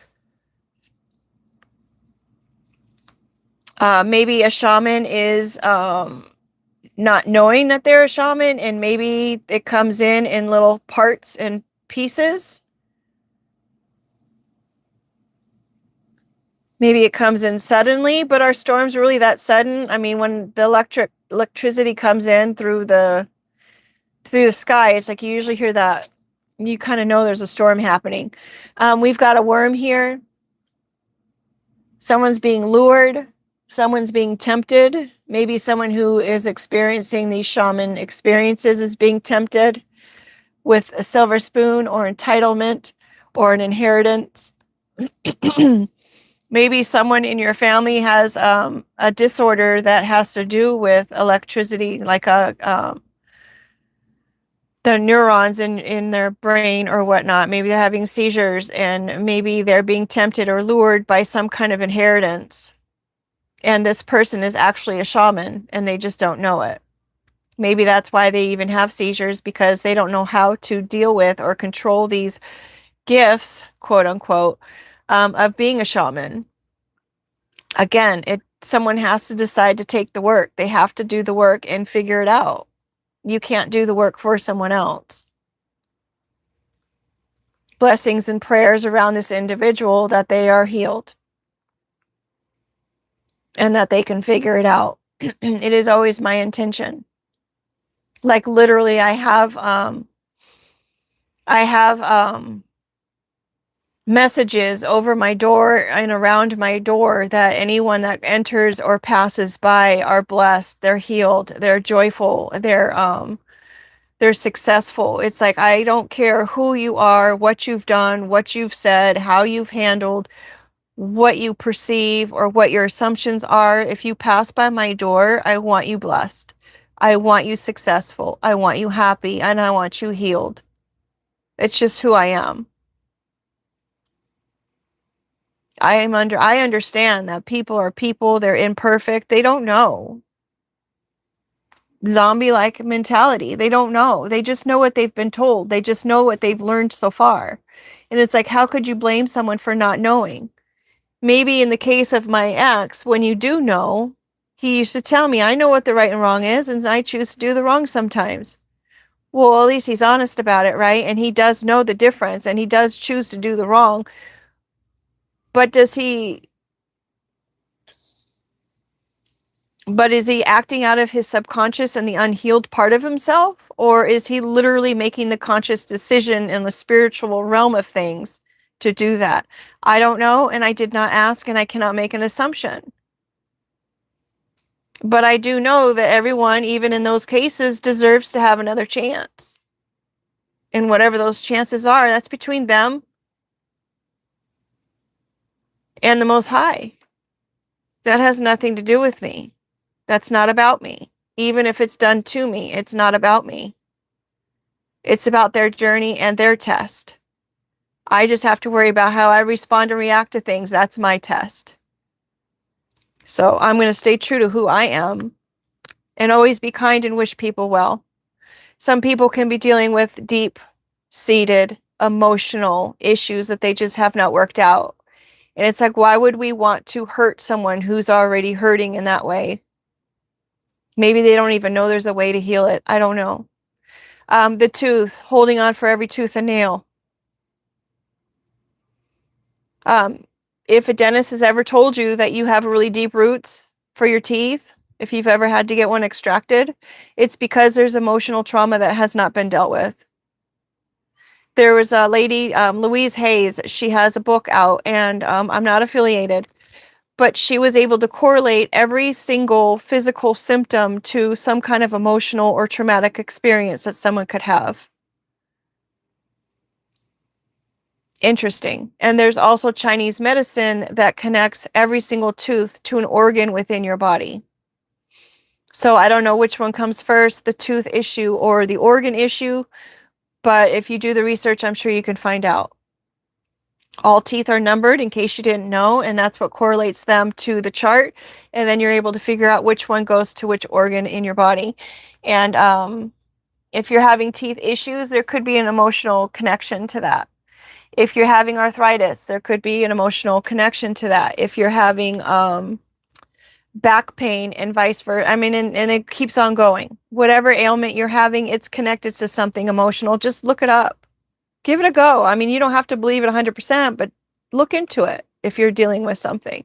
Maybe a shaman is not knowing that they're a shaman, and maybe it comes in little parts and pieces. Maybe it comes in suddenly, but are storms really that sudden? I mean, when the electricity comes in through the sky, it's like you usually hear that. You kind of know there's a storm happening. We've got a worm here. Someone's being lured. Someone's being tempted. Maybe someone who is experiencing these shaman experiences is being tempted with a silver spoon or entitlement or an inheritance. Maybe someone in your family has a disorder that has to do with electricity, like the neurons in their brain or whatnot. Maybe they're having seizures, and maybe they're being tempted or lured by some kind of inheritance. And this person is actually a shaman and they just don't know it. Maybe that's why they even have seizures, because they don't know how to deal with or control these gifts, quote unquote, of being a shaman. Again, someone has to decide to take the work. They have to do the work and figure it out. You can't do the work for someone else. Blessings and prayers around this individual that they are healed and that they can figure it out. It is always my intention. Like literally, I have messages over my door and around my door that anyone that enters or passes by are blessed, they're healed, they're joyful, they're successful. It's like, I don't care who you are, what you've done, what you've said, how you've handled, what you perceive, or what your assumptions are. If you pass by my door, I want you blessed. I want you successful. I want you happy, and I want you healed. It's just who I am. I understand that people are people, they're imperfect, they don't know. Zombie-like mentality. They don't know. They just know what they've been told. They just know what they've learned so far. And it's like, how could you blame someone for not knowing? Maybe in the case of my ex, when you do know, he used to tell me, I know what the right and wrong is, and I choose to do the wrong sometimes. Well, at least he's honest about it, right? And he does know the difference, and he does choose to do the wrong. But is he acting out of his subconscious and the unhealed part of himself? Or is he literally making the conscious decision in the spiritual realm of things to do that? I don't know, and I did not ask, and I cannot make an assumption. But I do know that everyone, even in those cases, deserves to have another chance. And whatever those chances are, that's between them and the Most High. That has nothing to do with me. That's not about me. Even if it's done to me, it's not about me. It's about their journey and their test. I just have to worry about how I respond and react to things. That's my test. So I'm going to stay true to who I am and always be kind and wish people well. Some people can be dealing with deep-seated emotional issues that they just have not worked out. And it's like, why would we want to hurt someone who's already hurting in that way? Maybe they don't even know there's a way to heal it. I don't know. The tooth, holding on for every tooth and nail. If a dentist has ever told you that you have really deep roots for your teeth, if you've ever had to get one extracted, it's because there's emotional trauma that has not been dealt with. There was a lady, Louise Hayes, she has a book out, and I'm not affiliated, but she was able to correlate every single physical symptom to some kind of emotional or traumatic experience that someone could have. Interesting. And there's also Chinese medicine that connects every single tooth to an organ within your body. So I don't know which one comes first, the tooth issue or the organ issue, but if you do the research, I'm sure you can find out. All teeth are numbered, in case you didn't know, and that's what correlates them to the chart. And then you're able to figure out which one goes to which organ in your body. And if you're having teeth issues, there could be an emotional connection to that. If you're having arthritis, there could be an emotional connection to that. If you're having back pain and vice versa, I mean, and it keeps on going. Whatever ailment you're having, it's connected to something emotional. Just look it up. Give it a go. I mean, you don't have to believe it 100%, but look into it if you're dealing with something.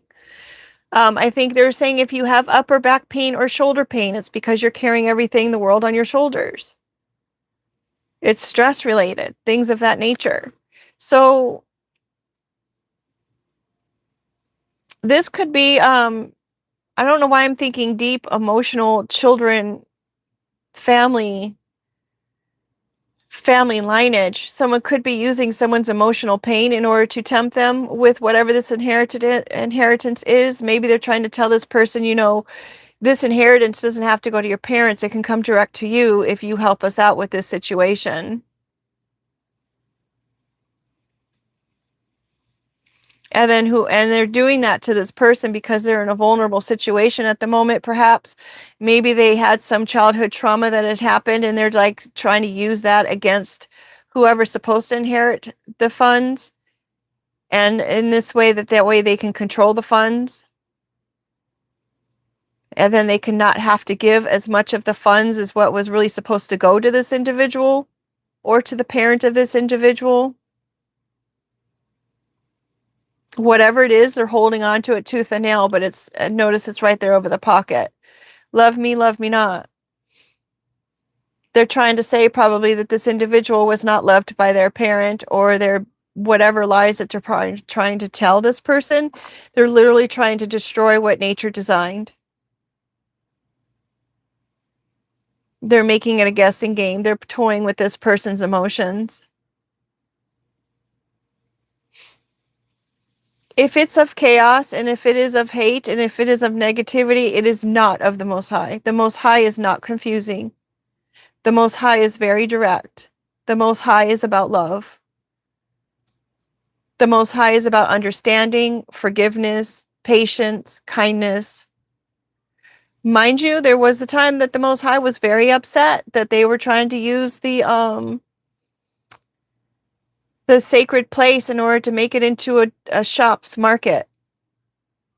I think they're saying if you have upper back pain or shoulder pain, it's because you're carrying everything in the world on your shoulders. It's stress related, things of that nature. So this could be, I don't know why I'm thinking deep emotional children, family lineage. Someone could be using someone's emotional pain in order to tempt them with whatever this inheritance is. Maybe they're trying to tell this person, you know, this inheritance doesn't have to go to your parents. It can come direct to you if you help us out with this situation. And then they're doing that to this person because they're in a vulnerable situation at the moment, perhaps. Maybe they had some childhood trauma that had happened and they're like trying to use that against whoever's supposed to inherit the funds. And in this way, that way they can control the funds. And then they cannot have to give as much of the funds as what was really supposed to go to this individual or to the parent of this individual. Whatever it is, they're holding on to it tooth and nail, but it's, notice it's right there over the pocket. Love me not. They're trying to say probably that this individual was not loved by their parent, or their whatever lies that they're probably trying to tell this person. They're literally trying to destroy what nature designed. They're making it a guessing game. They're toying with this person's emotions. If it's of chaos, and if it is of hate, and if it is of negativity, it is not of the Most High. The Most High is not confusing. The Most High is very direct. The Most High is about love. The Most High is about understanding, forgiveness, patience, kindness. Mind you, there was the time that the Most High was very upset that they were trying to use the sacred place in order to make it into a shop's market.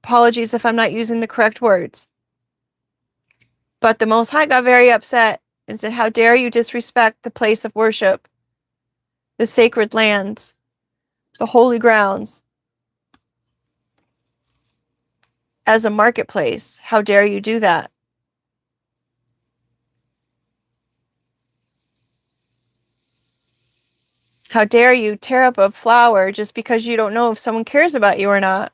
Apologies if I'm not using the correct words. But the Most High got very upset and said, how dare you disrespect the place of worship, the sacred lands, the holy grounds, as a marketplace. How dare you do that? How dare you tear up a flower just because you don't know if someone cares about you or not?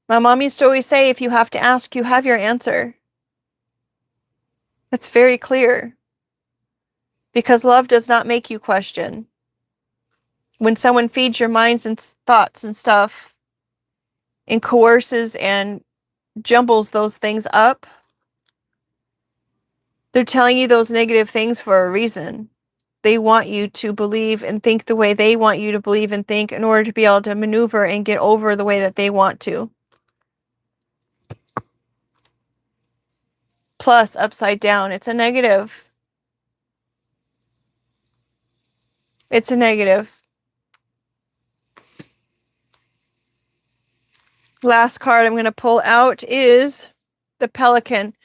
My mom used to always say, if you have to ask, you have your answer. That's very clear. Because love does not make you question. When someone feeds your minds and thoughts and stuff and coerces and jumbles those things up, they're telling you those negative things for a reason. They want you to believe and think the way they want you to believe and think in order to be able to maneuver and get over the way that they want to. Plus, upside down, it's a negative. It's a negative. Last card I'm going to pull out is the Pelican.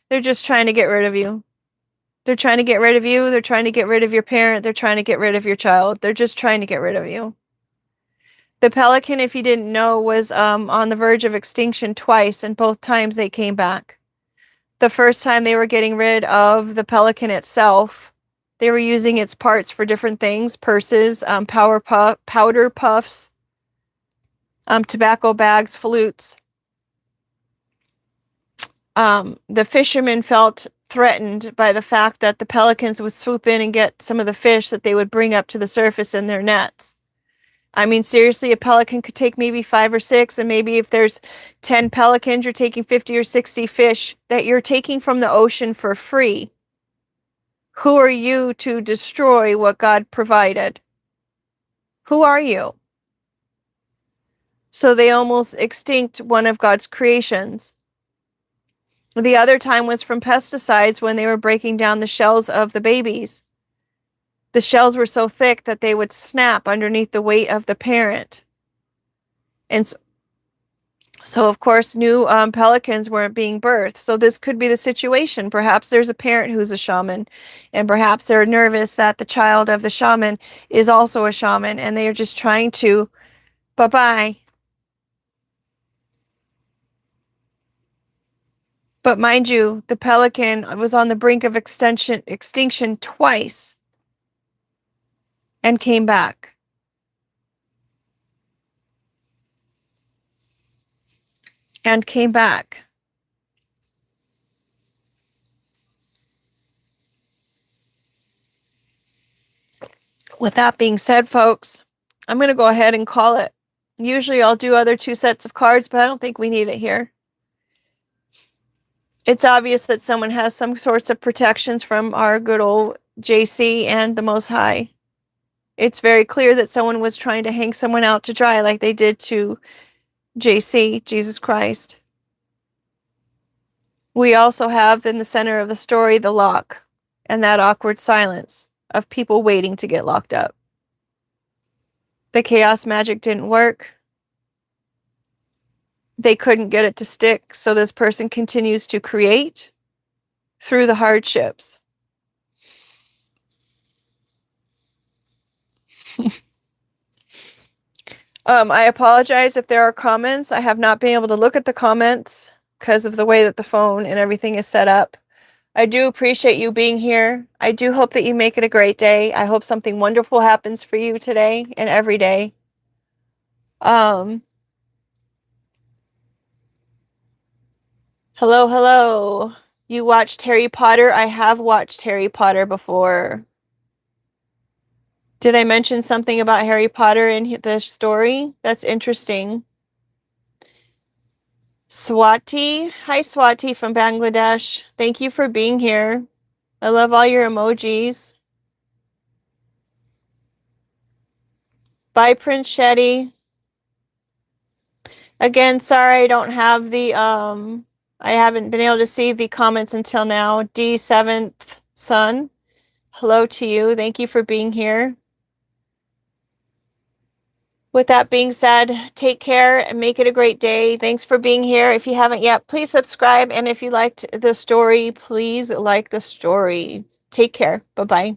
They're just trying to get rid of you. They're trying to get rid of you. They're trying to get rid of your parent. They're trying to get rid of your child. They're just trying to get rid of you. The Pelican, if you didn't know, was on the verge of extinction twice, and both times they came back. The first time they were getting rid of the pelican itself, they were using its parts for different things: purses, powder puffs, tobacco bags, flutes. The fishermen felt threatened by the fact that the pelicans would swoop in and get some of the fish that they would bring up to the surface in their nets. I mean, seriously, a pelican could take maybe 5 or 6, and maybe if there's 10 pelicans, you're taking 50 or 60 fish that you're taking from the ocean for free. Who are you to destroy what God provided? Who are you? So they almost extinct one of God's creations. The other time was from pesticides when they were breaking down the shells of the babies. The shells were so thick that they would snap underneath the weight of the parent. And so of course, new pelicans weren't being birthed. So this could be the situation. Perhaps there's a parent who's a shaman, and perhaps they're nervous that the child of the shaman is also a shaman, and they are just trying to, bye-bye. But mind you, the pelican was on the brink of extinction twice and came back. And came back. With that being said, folks, I'm going to go ahead and call it. Usually I'll do other 2 sets of cards, but I don't think we need it here. It's obvious that someone has some sorts of protections from our good old JC and the Most High. It's very clear that someone was trying to hang someone out to dry like they did to JC, Jesus Christ. We also have in the center of the story the lock and that awkward silence of people waiting to get locked up. The chaos magic didn't work. They couldn't get it to stick, so this person continues to create through the hardships. I apologize if there are comments. I have not been able to look at the comments because of the way that the phone and everything is set up. I do appreciate you being here. I do hope that you make it a great day. I hope something wonderful happens for you today and every day. Hello. You watched Harry Potter? I have watched Harry Potter before. Did I mention something about Harry Potter in the story? That's interesting. Swati. Hi, Swati from Bangladesh. Thank you for being here. I love all your emojis. Bye, Prince Shetty. Again, sorry I don't have the, I haven't been able to see the comments until now. D7th Son. Hello to you. Thank you for being here. With that being said, take care and make it a great day. Thanks for being here. If you haven't yet, please subscribe. And if you liked the story, please like the story. Take care. Bye-bye.